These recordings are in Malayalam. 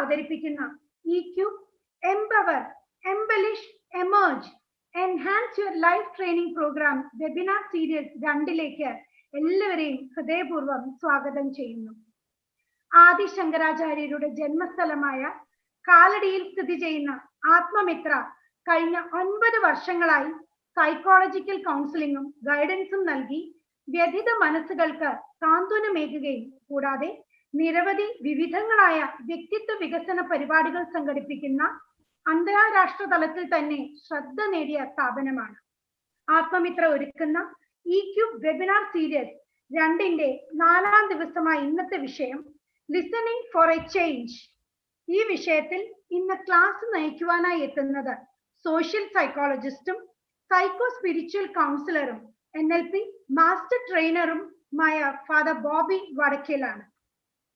അവതരിപ്പിക്കുന്ന EQ Empower, Embellish, Emerge, Enhance Your Life Training Program webinar series 2ലേക്ക് എല്ലാവരെയും ഹൃദയപൂർവ്വം സ്വാഗതം ചെയ്യുന്നു. ആദി ശങ്കരാചാര്യരുടെ ജന്മസ്ഥലമായ കാലടിയിൽ സ്ഥിതി ചെയ്യുന്ന ആത്മമിത്ര കഴിഞ്ഞ 9 വർഷങ്ങളായി സൈക്കോളജിക്കൽ കൗൺസിലിംഗും ഗൈഡൻസും നൽകി വ്യഥിത മനസ്സുകൾക്ക് സാന്ത്വനമേകുകയും കൂടാതെ നിരവധി വിവിധങ്ങളായ വ്യക്തിത്വ വികസന പരിപാടികൾ സംഘടിപ്പിക്കുന്ന അന്താരാഷ്ട്ര തലത്തിൽ തന്നെ ശ്രദ്ധ നേടിയ സ്ഥാപനമാണ്. ആത്മമിത്ര ഒരുക്കുന്ന EQ വെബിനാർ സീരീസ് 2ന്റെ 4ാം ദിവസമായ ഇന്നത്തെ വിഷയം ലിസണിംഗ് ഫോർ എ ചേഞ്ച്. ഈ വിഷയത്തിൽ ഇന്ന് ക്ലാസ് നയിക്കുവാനായി എത്തുന്നത് സോഷ്യൽ സൈക്കോളജിസ്റ്റും സൈക്കോ സ്പിരിച്വൽ കൗൺസിലറും NLP മാസ്റ്റർ ട്രെയിനറുമായ ഫാദർ ബോബി വടക്കേലാണ്.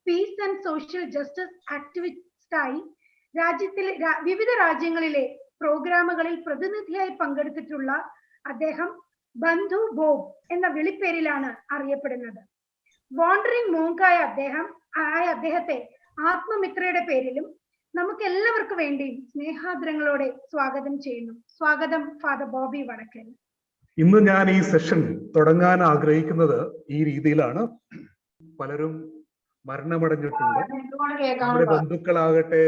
പീസ് ആൻഡ് സോഷ്യൽ ജസ്റ്റിസ് ആക്ടിവിസ്റ്റായി രാജ്യത്തിലെ വിവിധ രാജ്യങ്ങളിലെ പ്രോഗ്രാമുകളിൽ പ്രതിനിധിയായി പങ്കെടുത്തിട്ടുള്ള അദ്ദേഹം ബന്ധു ബോബ് എന്ന വിളിപ്പേരിലാണ് അറിയപ്പെടുന്നത്. വാണ്ടറിംഗ് മോങ്കായ അദ്ദേഹത്തെ ആത്മമിത്രയുടെ പേരിലും നമുക്ക് എല്ലാവർക്കും വേണ്ടിയും സ്നേഹാദരങ്ങളോടെ സ്വാഗതം ചെയ്യുന്നു. സ്വാഗതം ഫാദർ ബോബി വടക്കേൽ. ഇന്ന് ഞാൻ ഈ സെഷൻ തുടങ്ങാൻ ആഗ്രഹിക്കുന്നത് ഈ രീതിയിലാണ്. പലരും മരണമടഞ്ഞിട്ടുണ്ട്. നമ്മുടെ ബന്ധുക്കളാകട്ടെ,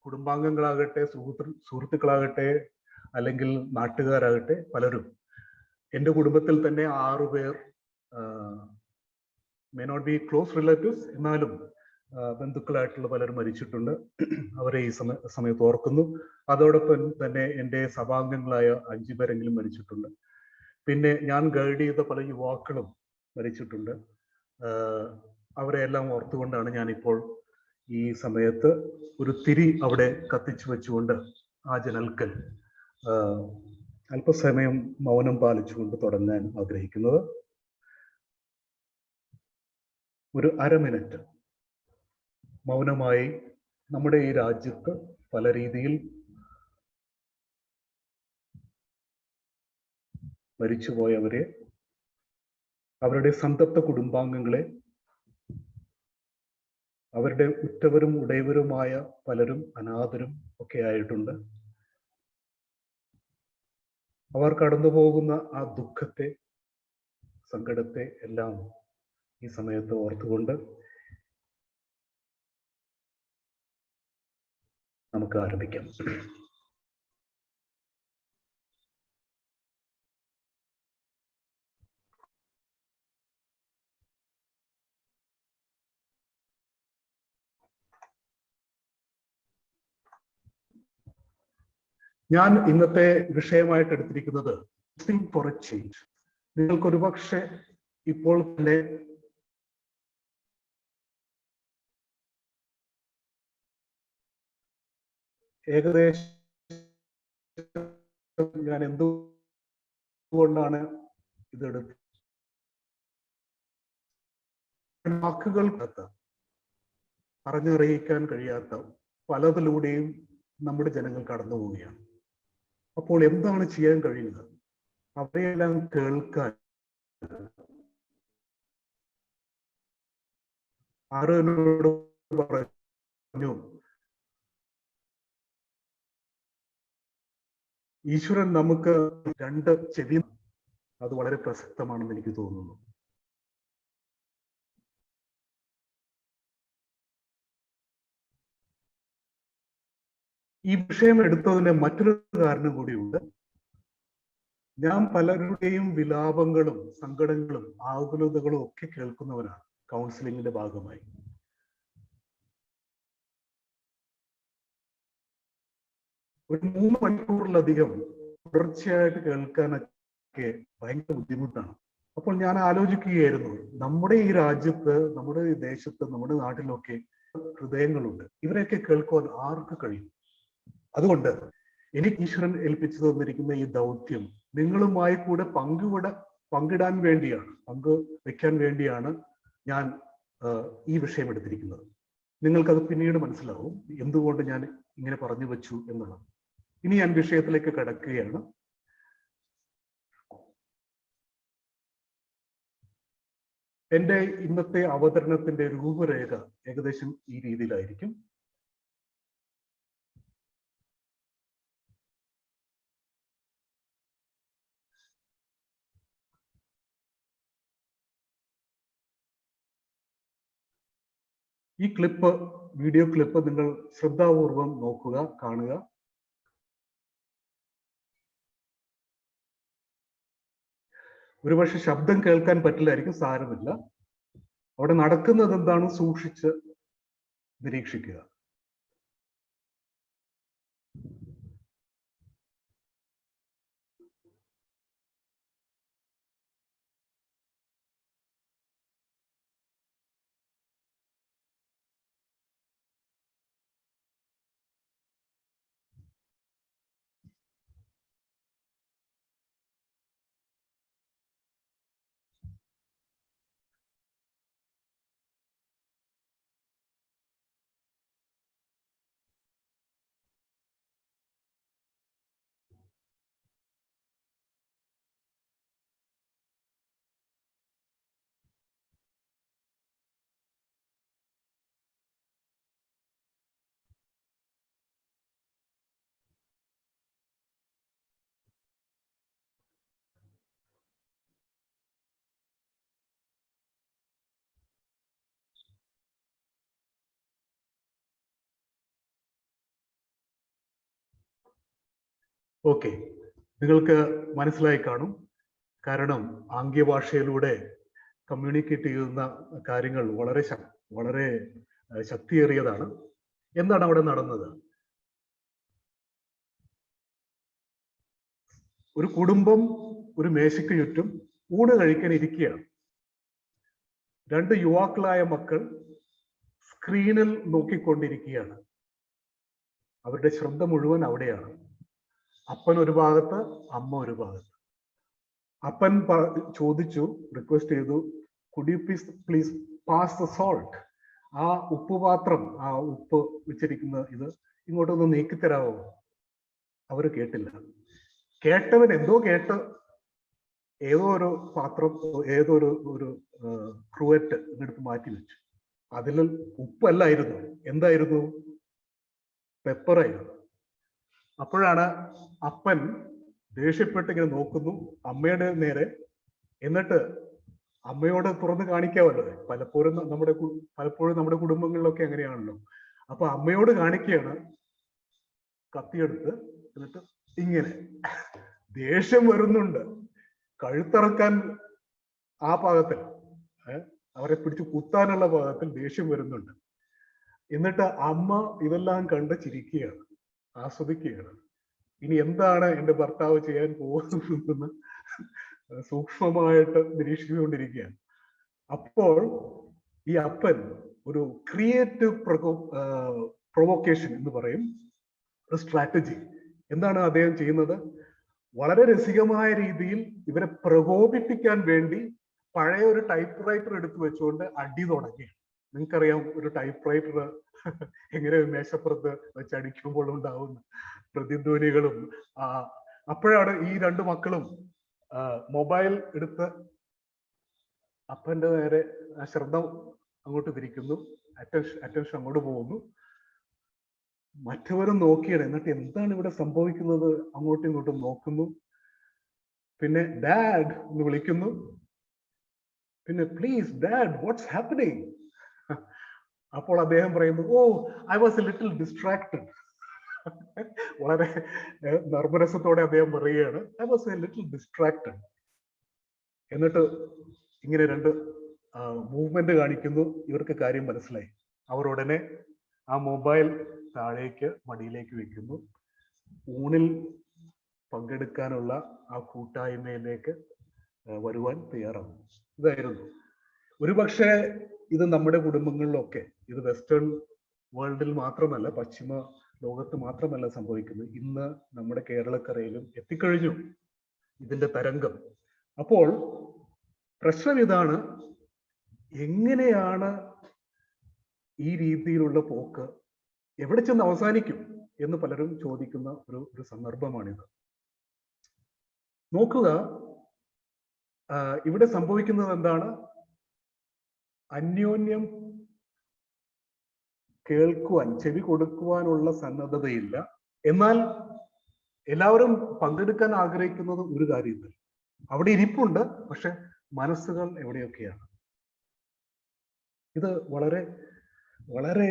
കുടുംബാംഗങ്ങളാകട്ടെ, സുഹൃത്തുക്കളാകട്ടെ, അല്ലെങ്കിൽ നാട്ടുകാരാകട്ടെ, പലരും എൻ്റെ കുടുംബത്തിൽ തന്നെ 6 പേർ may not be close relatives, എന്നാലും ബന്ധുക്കളായിട്ടുള്ള പലരും മരിച്ചിട്ടുണ്ട്. അവരെ ഈ സമയത്ത് ഓർക്കുന്നു. അതോടൊപ്പം തന്നെ എൻ്റെ സഭാംഗങ്ങളായ 5 പേരെങ്കിലും മരിച്ചിട്ടുണ്ട്. പിന്നെ ഞാൻ ഗൈഡ് ചെയ്ത പല യുവാക്കളും മരിച്ചിട്ടുണ്ട്. അവരെല്ലാം ഓർത്തുകൊണ്ടാണ് ഞാനിപ്പോൾ ഈ സമയത്ത് ഒരു തിരി അവിടെ കത്തിച്ചു വെച്ചുകൊണ്ട് ആ ജനൽക്കൽ അല്പസമയം മൗനം പാലിച്ചുകൊണ്ട് തുടങ്ങാൻ ആഗ്രഹിക്കുന്നത്. ഒരു അരമിനിറ്റ് മൗനമായി നമ്മുടെ ഈ രാജ്യത്ത് പല രീതിയിൽ മരിച്ചുപോയവരെ, അവരുടെ സന്തപ്ത കുടുംബാംഗങ്ങളെ, അവരുടെ ഉറ്റവരും ഉടയവരുമായ പലരും അനാഥരും ഒക്കെ ആയിട്ടുണ്ട്. അവർ കടന്നു പോകുന്ന ആ ദുഃഖത്തെ, സങ്കടത്തെ എല്ലാം ഈ സമയത്ത് ഓർത്തുകൊണ്ട് നമുക്ക് ആരംഭിക്കാം. ഞാൻ ഇന്നത്തെ വിഷയമായിട്ട് എടുത്തിരിക്കുന്നത് ലിസണിംഗ് ഫോർ എ ചേഞ്ച്. നിങ്ങൾക്ക് ഒരുപക്ഷെ ഇപ്പോൾ തന്നെ ഏകദേശം ഞാൻ എന്തുകൊണ്ടാണ് ഇതെടുത്തത്, വാക്കുകൾക്കകത്ത് പറഞ്ഞറിയിക്കാൻ കഴിയാത്ത പലതിലൂടെയും നമ്മുടെ ജനങ്ങൾ കടന്നു പോവുകയാണ്. അപ്പോൾ എന്താണ് ചെയ്യാൻ കഴിയുന്നത്? അവരെല്ലാം കേൾക്കാൻ ആരോട് പറഞ്ഞു, ഈശ്വരൻ നമുക്ക് 2 ചെവി. അത് വളരെ പ്രസക്തമാണെന്ന് എനിക്ക് തോന്നുന്നു. ഈ വിഷയം എടുത്തതിന് മറ്റൊരു കാരണം കൂടിയുണ്ട്. ഞാൻ പലരുടെയും വിലാപങ്ങളും സങ്കടങ്ങളും ആകുലതകളും ഒക്കെ കേൾക്കുന്നവനാണ് കൗൺസിലിംഗിന്റെ ഭാഗമായി. ഒരു 3 മണിക്കൂറിലധികം തുടർച്ചയായിട്ട് കേൾക്കാനൊക്കെ ഭയങ്കര ബുദ്ധിമുട്ടാണ്. അപ്പോൾ ഞാൻ ആലോചിക്കുകയായിരുന്നു, നമ്മുടെ ഈ രാജ്യത്ത്, നമ്മുടെ ഈ ദേശത്ത്, നമ്മുടെ നാട്ടിലൊക്കെ ഹൃദയങ്ങളുണ്ട്. ഇവരെയൊക്കെ കേൾക്കുവാൻ ആർക്ക് കഴിയും? അതുകൊണ്ട് എനിക്ക് ഈശ്വരൻ ഏൽപ്പിച്ചു തന്നിരിക്കുന്ന ഈ ദൗത്യം നിങ്ങളുമായി കൂടെ പങ്കിടാൻ വേണ്ടിയാണ്, പങ്കുവെക്കാൻ വേണ്ടിയാണ് ഞാൻ ഈ വിഷയം എടുത്തിരിക്കുന്നത്. നിങ്ങൾക്കത് പിന്നീട് മനസ്സിലാവും എന്തുകൊണ്ട് ഞാൻ ഇങ്ങനെ പറഞ്ഞു വെച്ചു എന്നുള്ളത്. ഇനി ഞാൻ വിഷയത്തിലേക്ക് കടക്കുകയാണ്. എൻ്റെ ഇന്നത്തെ അവതരണത്തിന്റെ രൂപരേഖ ഏകദേശം ഈ രീതിയിലായിരിക്കും. ഈ ക്ലിപ്പ്, വീഡിയോ ക്ലിപ്പ് നിങ്ങൾ ശ്രദ്ധാപൂർവം നോക്കുക, കാണുക. ഒരുപക്ഷെ ശബ്ദം കേൾക്കാൻ പറ്റില്ലായിരിക്കും, സാരമില്ല. അവിടെ നടക്കുന്നത് എന്താണ് സൂക്ഷിച്ച് നിരീക്ഷിക്കുക. ഓക്കെ, നിങ്ങൾക്ക് മനസ്സിലായി കാണും. കാരണം ആംഗ്യഭാഷയിലൂടെ കമ്മ്യൂണിക്കേറ്റ് ചെയ്യുന്ന കാര്യങ്ങൾ വളരെ ശക്തിയേറിയതാണ്. എന്താണ് അവിടെ നടന്നത്? ഒരു കുടുംബം ഒരു മേശയ്ക്ക് ചുറ്റും ഊണ് കഴിക്കാൻ ഇരിക്കുകയാണ്. 2 യുവാക്കളായ മക്കൾ സ്ക്രീനിൽ നോക്കിക്കൊണ്ടിരിക്കുകയാണ്. അവരുടെ ശ്രദ്ധ മുഴുവൻ അവിടെയാണ്. അപ്പൻ ഒരു ഭാഗത്ത്, അമ്മ ഒരു ഭാഗത്ത്. അപ്പൻ ചോദിച്ചു, റിക്വസ്റ്റ് ചെയ്തു, could you please pass the salt. ആ ഉപ്പുപാത്രം, ആ ഉപ്പ് വെച്ചിരിക്കുന്ന ഇത് ഇങ്ങോട്ടൊന്ന് നീക്കിത്തരാമോ? അവർ കേട്ടില്ല. കേട്ടവൻ എന്തോ കേട്ട് ഏതോ ഒരു പാത്രം, ഏതോ ഒരു ക്രൂവറ്റ് ഇങ്ങെടുത്ത് മാറ്റി വെച്ചു. അതിൽ ഉപ്പല്ലായിരുന്നു, എന്തായിരുന്നു? പെപ്പറായിരുന്നു. അപ്പോഴാണ് അപ്പൻ ദേഷ്യപ്പെട്ട് ഇങ്ങനെ നോക്കുന്നു അമ്മയുടെ നേരെ. എന്നിട്ട് അമ്മയോട് തുറന്ന് കാണിക്കാമല്ലോ, പലപ്പോഴും നമ്മുടെ കുടുംബങ്ങളിലൊക്കെ അങ്ങനെയാണല്ലോ. അപ്പൊ അമ്മയോട് കാണിക്കുകയാണ് കത്തിയെടുത്ത്. എന്നിട്ട് ഇങ്ങനെ ദേഷ്യം വരുന്നുണ്ട്, കഴുത്തിറക്കാൻ ആ പാകത്തിൽ, അവരെ പിടിച്ച് കുത്താനുള്ള പാകത്തിൽ ദേഷ്യം വരുന്നുണ്ട്. എന്നിട്ട് അമ്മ ഇതെല്ലാം കണ്ട് ചിരിക്കുകയാണ്, ആസ്വദിക്കുകയാണ്. ഇനി എന്താണ് എൻ്റെ ഭർത്താവ് ചെയ്യാൻ പോകുന്നതെന്ന് സൂക്ഷ്മമായിട്ട് നിരീക്ഷിച്ചുകൊണ്ടിരിക്കുകയാണ്. അപ്പോൾ ഈ അപ്പൻ ഒരു ക്രിയേറ്റീവ് പ്രൊവോക്കേഷൻ എന്ന് പറയും, ഒരു സ്ട്രാറ്റജി. എന്താണ് അദ്ദേഹം ചെയ്യുന്നത്? വളരെ രസികമായ രീതിയിൽ ഇവരെ പ്രകോപിപ്പിക്കാൻ വേണ്ടി പഴയ ഒരു ടൈപ്പ് റൈറ്റർ എടുത്തു വെച്ചുകൊണ്ട് അടി തുടങ്ങി. നിങ്ങൾക്കറിയാം ഒരു ടൈപ്പ് റൈറ്റർ എങ്ങനെ മേശപ്പുറത്ത് വെച്ച് അടിക്കുമ്പോൾ ഉണ്ടാവുന്ന പ്രതിധ്വനികളും. അപ്പോഴാണ് ഈ 2 മക്കളും മൊബൈൽ എടുത്ത് അപ്പന്റെ നേരെ ശ്രദ്ധ അങ്ങോട്ട് തിരിക്കുന്നു, അറ്റൻഷൻ അങ്ങോട്ട് പോകുന്നു. മറ്റവരും നോക്കിയാണ്. എന്നിട്ട് എന്താണ് ഇവിടെ സംഭവിക്കുന്നത് അങ്ങോട്ടും ഇങ്ങോട്ടും നോക്കുന്നു. പിന്നെ ഡാഡ് എന്ന് വിളിക്കുന്നു. പിന്നെ പ്ലീസ് ഡാഡ്, വാട്ട്സ് ഹാപ്പനിങ്? അപ്പോൾ അദ്ദേഹം പറയുന്നു, oh I was a little distracted. വളരെ നർമ്മരസത്തോടെ അദ്ദേഹം പറയുകയാണ്, I was a little distracted. എന്നിട്ട് ഇങ്ങനെ 2 മൂവ്മെന്റ് കാണിക്കുന്നു. ഇവർക്ക് കാര്യം മനസ്സിലായി. അവർ ഉടനെ ആ മൊബൈൽ താഴേക്ക് മടിയിലേക്ക് വെക്കുന്നു. ഊണിൽ പങ്കെടുക്കാനുള്ള ആ കൂട്ടായ്മയിലേക്ക് വരുവാൻ തയ്യാറാവും. ഇതായിരുന്നു. ഒരുപക്ഷെ ഇത് നമ്മുടെ കുടുംബങ്ങളിലൊക്കെ, ഇത് വെസ്റ്റേൺ വേൾഡിൽ മാത്രമല്ല, പശ്ചിമ ലോകത്ത് മാത്രമല്ല സംഭവിക്കുന്നത്. ഇന്ന് നമ്മുടെ കേരളക്കരയിലും എത്തിക്കഴിഞ്ഞു ഇതിന്റെ തരംഗം. അപ്പോൾ പ്രശ്നം ഇതാണ്, എങ്ങനെയാണ് ഈ രീതിയിലുള്ള പോക്ക് എവിടെ ചെന്ന് അവസാനിക്കും എന്ന് പലരും ചോദിക്കുന്ന ഒരു സന്ദർഭമാണിത്. നോക്കുക, ഇവിടെ സംഭവിക്കുന്നത് എന്താണ്? അന്യോന്യം കേൾക്കുവാൻ, ചെവി കൊടുക്കുവാനുള്ള സന്നദ്ധതയില്ല. എന്നാൽ എല്ലാവരും പങ്കെടുക്കാൻ ആഗ്രഹിക്കുന്നത് ഒരു കാര്യത്തിൽ. അവിടെ ഇരിപ്പുണ്ട്, പക്ഷെ മനസ്സുകൾ എവിടെയൊക്കെയാണ്. ഇത് വളരെ വളരെ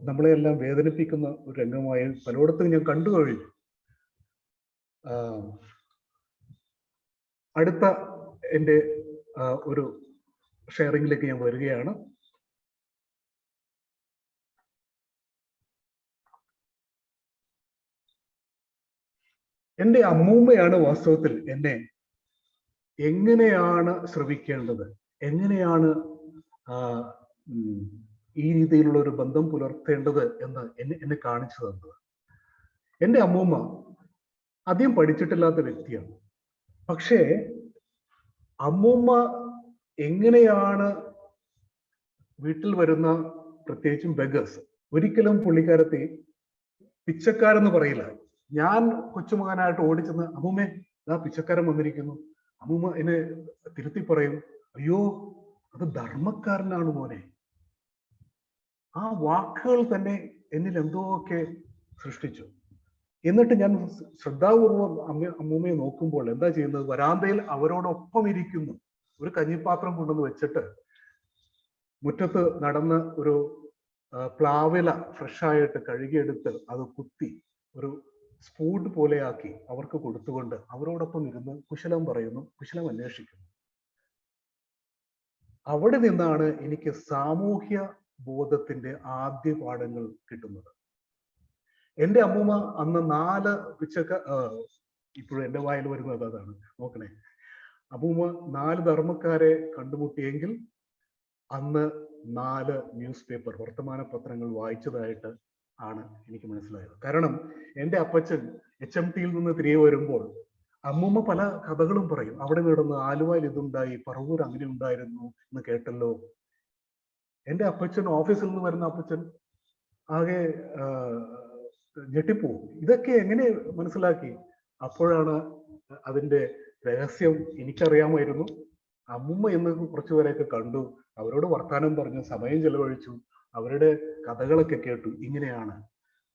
നമ്മളെയെല്ലാം വേദനിപ്പിക്കുന്ന ഒരു രംഗമായി പലയിടത്തും ഞാൻ കണ്ടു കഴിഞ്ഞു. അടുത്ത എൻ്റെ ഒരു ഷെയറിങ്ങിലേക്ക് ഞാൻ വരികയാണ്. എൻ്റെ അമ്മൂമ്മയാണ് വാസ്തവത്തിൽ എന്നെ എങ്ങനെയാണ് ശ്രവിക്കേണ്ടത്, എങ്ങനെയാണ് ഈ രീതിയിലുള്ള ഒരു ബന്ധം പുലർത്തേണ്ടത് എന്ന് എന്നെ കാണിച്ചു തന്നത്. എൻ്റെ അമ്മൂമ്മ അധികം പഠിച്ചിട്ടില്ലാത്ത വ്യക്തിയാണ്. പക്ഷേ അമ്മൂമ്മ എങ്ങനെയാണ് വീട്ടിൽ വരുന്ന പ്രത്യേകിച്ചും ബെഗേഴ്സ്, ഒരിക്കലും പുള്ളിക്കാരത്തെ പിച്ചക്കാരെന്ന് പറയില്ല. ഞാൻ കൊച്ചുമകനായിട്ട് ഓടിച്ചെന്ന് അമ്മൂമ്മേ ആ പിച്ചക്കാരൻ വന്നിരിക്കുന്നു, അമ്മൂമ്മ എന്നെ തിരുത്തി പറയും, അയ്യോ അത് ധർമ്മക്കാരനാണ് മോനെ. ആ വാക്കുകൾ തന്നെ എന്നിൽ എന്തോക്കെ സൃഷ്ടിച്ചു. എന്നിട്ട് ഞാൻ ശ്രദ്ധാപൂർവം അമ്മൂമ്മയെ നോക്കുമ്പോൾ എന്താ ചെയ്യുന്നത്, വരാന്തയിൽ അവരോടൊപ്പം ഇരിക്കുന്നു. ഒരു കഞ്ഞിപ്പാത്രം കൊണ്ടുവന്ന് വെച്ചിട്ട് മുറ്റത്ത് നടന്ന് ഒരു പ്ലാവില ഫ്രഷായിട്ട് കഴുകിയെടുത്ത് അത് കുത്തി ഒരു സ്പൂൺ പോലെയാക്കി അവർക്ക് കൊടുത്തുകൊണ്ട് അവരോടൊപ്പം ഇരുന്ന് കുശലം പറയുന്നു, കുശലം അന്വേഷിക്കുന്നു. അവിടെ നിന്നാണ് എനിക്ക് സാമൂഹ്യ ബോധത്തിന്റെ ആദ്യ പാഠങ്ങൾ കിട്ടുന്നത്. എൻ്റെ അമ്മൂമ്മ അന്ന് 4 ഇപ്പോഴും എൻ്റെ വായിൽ വരുന്നത് അതാണ്, നോക്കണേ. അമ്മൂമ്മ 4 ധർമ്മക്കാരെ കണ്ടുമുട്ടിയെങ്കിൽ അന്ന് 4 ന്യൂസ് പേപ്പർ വർത്തമാന പത്രങ്ങൾ വായിച്ചതായിട്ട് ആണ് എനിക്ക് മനസ്സിലായത്. കാരണം എൻ്റെ അപ്പച്ചൻ HMTയിൽ നിന്ന് തിരികെ വരുമ്പോൾ അമ്മൂമ്മ പല കഥകളും പറയും. അവിടെ നടന്ന് ആലുവയിൽ ഇതുണ്ടായി, പറവൂർ അങ്ങനെ ഉണ്ടായിരുന്നു എന്ന് കേട്ടല്ലോ. എൻ്റെ അപ്പച്ചൻ ഓഫീസിൽ നിന്ന് വരുന്ന അപ്പച്ചൻ ആകെ ഞെട്ടിപ്പോവും. ഇതൊക്കെ എങ്ങനെ മനസ്സിലാക്കി? അപ്പോഴാണ് അതിന്റെ രഹസ്യം എനിക്കറിയാമായിരുന്നു. അമ്മൂമ്മ എന്ന് കുറച്ചുപേരെയൊക്കെ കണ്ടു, അവരോട് വർത്താനം പറഞ്ഞു, സമയം ചെലവഴിച്ചു, അവരുടെ കഥകളൊക്കെ കേട്ടു. ഇങ്ങനെയാണ്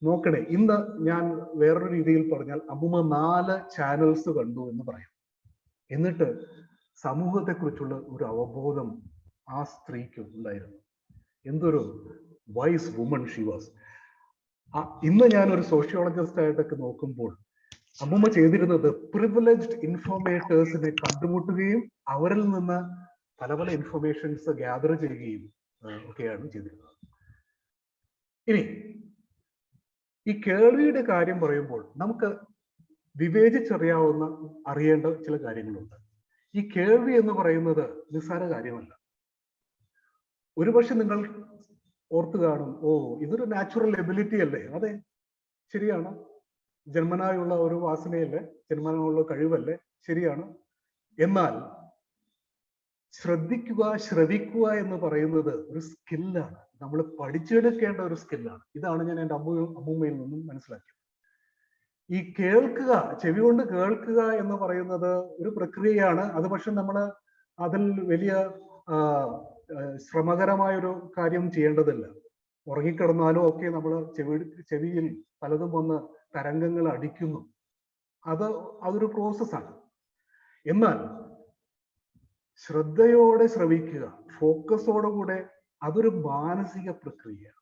നോക്കണേ. ഇന്ന് ഞാൻ വേറൊരു രീതിയിൽ പറഞ്ഞാൽ അമ്മൂമ്മ 4 ചാനൽസ് കണ്ടു എന്ന് പറയാം. എന്നിട്ട് സമൂഹത്തെക്കുറിച്ചുള്ള ഒരു അവബോധം ആ സ്ത്രീക്ക് ഉണ്ടായിരുന്നു. എന്തൊരു വൈസ് വുമൺ ഷി വാസ്. ഇന്ന് ഞാൻ ഒരു സോഷ്യോളജിസ്റ്റ് ആയിട്ടൊക്കെ നോക്കുമ്പോൾ അമ്മൂമ്മ ചെയ്തിരുന്നത് പ്രിവിലേജ്ഡ് ഇൻഫോർമേറ്റേഴ്സിനെ കണ്ടുമുട്ടുകയും അവരിൽ നിന്ന് പല പല ഇൻഫർമേഷൻസ് ഗ്യാദർ ചെയ്യുകയും ഒക്കെയാണ് ചെയ്തിരുന്നത്. ഇനി ഈ കേൾവിയുടെ കാര്യം പറയുമ്പോൾ നമുക്ക് വിവേചിച്ചറിയാവുന്ന അറിയേണ്ട ചില കാര്യങ്ങളുണ്ട്. ഈ കേൾവി എന്ന് പറയുന്നത് നിസ്സാര കാര്യമല്ല. ഒരുപക്ഷെ നിങ്ങൾ ഓർത്തു കാണും, ഓ ഇതൊരു നാച്ചുറൽ എബിലിറ്റി അല്ലേ? അതെ, ശരിയാണ്. ജന്മനായുള്ള ഒരു വാസനയല്ലേ, ജന്മനായുള്ള കഴിവല്ലേ, ശരിയാണ്. എന്നാൽ ശ്രവിക്കുക എന്ന് പറയുന്നത് ഒരു സ്കില്ലാണ്. നമ്മൾ പഠിച്ചെടുക്കേണ്ട ഒരു സ്കില്ലാണ്. ഇതാണ് ഞാൻ എൻ്റെ അമ്മൂമ്മയിൽ നിന്നും മനസ്സിലാക്കിയത്. ഈ കേൾക്കുക, ചെവി കൊണ്ട് കേൾക്കുക എന്ന് പറയുന്നത് ഒരു പ്രക്രിയയാണ്. അത് പക്ഷെ നമ്മൾ അതിൽ വലിയ ശ്രമകരമായൊരു കാര്യം ചെയ്യേണ്ടതില്ല. ഉറങ്ങിക്കിടന്നാലും ഒക്കെ നമ്മൾ ചെവിയിൽ പലതും വന്ന് തരംഗങ്ങൾ അടിക്കുന്നു. അതൊരു പ്രോസസ്സാണ്. എന്നാൽ ശ്രദ്ധയോടെ ശ്രവിക്കുക, ഫോക്കസോടുകൂടെ, അതൊരു മാനസിക പ്രക്രിയയാണ്.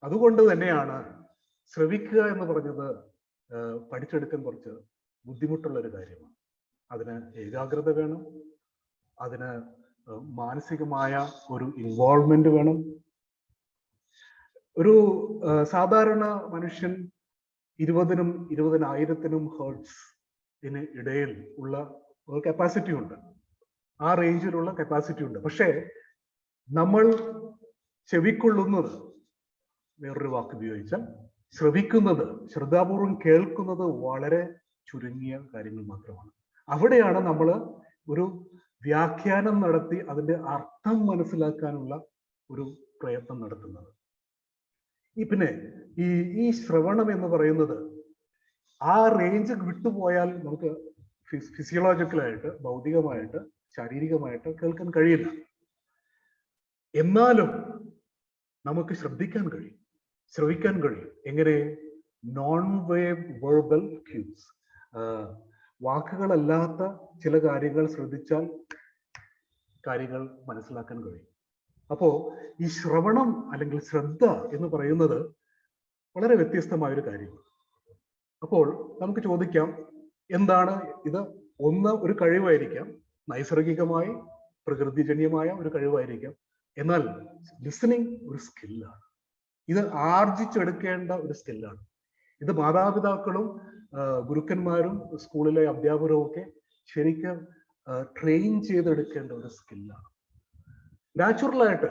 അതുകൊണ്ട് തന്നെയാണ് ശ്രവിക്കുക എന്ന് പറഞ്ഞത് പഠിച്ചെടുക്കാൻ കുറച്ച് ബുദ്ധിമുട്ടുള്ള ഒരു കാര്യമാണ്. അതിന് ഏകാഗ്രത വേണം, അതിന് മാനസികമായ ഒരു ഇൻവോൾവ്മെന്റ് വേണം. ഒരു സാധാരണ മനുഷ്യൻ 20,000 20,000 ഹെർട്സിന് ഇടയിൽ ഉള്ള ഒരു കപ്പാസിറ്റി ഉണ്ട്. ആ റേഞ്ചിലുള്ള കപ്പാസിറ്റി ഉണ്ട്. പക്ഷേ നമ്മൾ ചെവിക്കൊള്ളുന്നത്, വേറൊരു വാക്ക് ഉപയോഗിച്ചാൽ ശ്രവിക്കുന്നത്, ശ്രദ്ധാപൂർവം കേൾക്കുന്നത് വളരെ ചുരുങ്ങിയ കാര്യങ്ങൾ മാത്രമാണ്. അവിടെയാണ് നമ്മൾ ഒരു വ്യാഖ്യാനം നടത്തി അതിന്റെ അർത്ഥം മനസ്സിലാക്കാനുള്ള ഒരു പ്രയത്നം നടത്തുന്നത്. പിന്നെ ഈ ശ്രവണം എന്ന് പറയുന്നത് ആ റേഞ്ച് വിട്ടുപോയാൽ നമുക്ക് ഫിസിയോളജിക്കലായിട്ട്, ഭൗതികമായിട്ട്, ശാരീരികമായിട്ട് കേൾക്കാൻ കഴിയില്ല. എന്നാലും നമുക്ക് ശ്രദ്ധിക്കാൻ കഴിയും, ശ്രവിക്കാൻ കഴിയും. എങ്ങനെ? നോൺ വെർബൽ ക്യൂസ്, വാക്കുകളല്ലാത്ത ചില കാര്യങ്ങൾ ശ്രദ്ധിച്ചാൽ കാര്യങ്ങൾ മനസ്സിലാക്കാൻ കഴിയും. അപ്പോ ഈ ശ്രവണം അല്ലെങ്കിൽ ശ്രദ്ധ എന്ന് പറയുന്നത് വളരെ വ്യത്യസ്തമായ ഒരു കാര്യമാണ്. അപ്പോൾ നമുക്ക് ചോദിക്കാം, എന്താണ് ഇത്? ഒന്ന്, ഒരു കഴിവായിരിക്കാം, നൈസർഗികമായി പ്രകൃതിജന്യമായ ഒരു കഴിവായിരിക്കാം. എന്നാൽ ലിസണിങ് ഒരു സ്കില്ലാണ്. ഇത് ആർജിച്ചെടുക്കേണ്ട ഒരു സ്കില്ലാണ്. ഇത് മാതാപിതാക്കളും ഗുരുക്കന്മാരും സ്കൂളിലെ അധ്യാപകരും ഒക്കെ ശരിക്കും ട്രെയിൻ ചെയ്തെടുക്കേണ്ട ഒരു സ്കില്ലാണ്. നാച്ചുറലായിട്ട്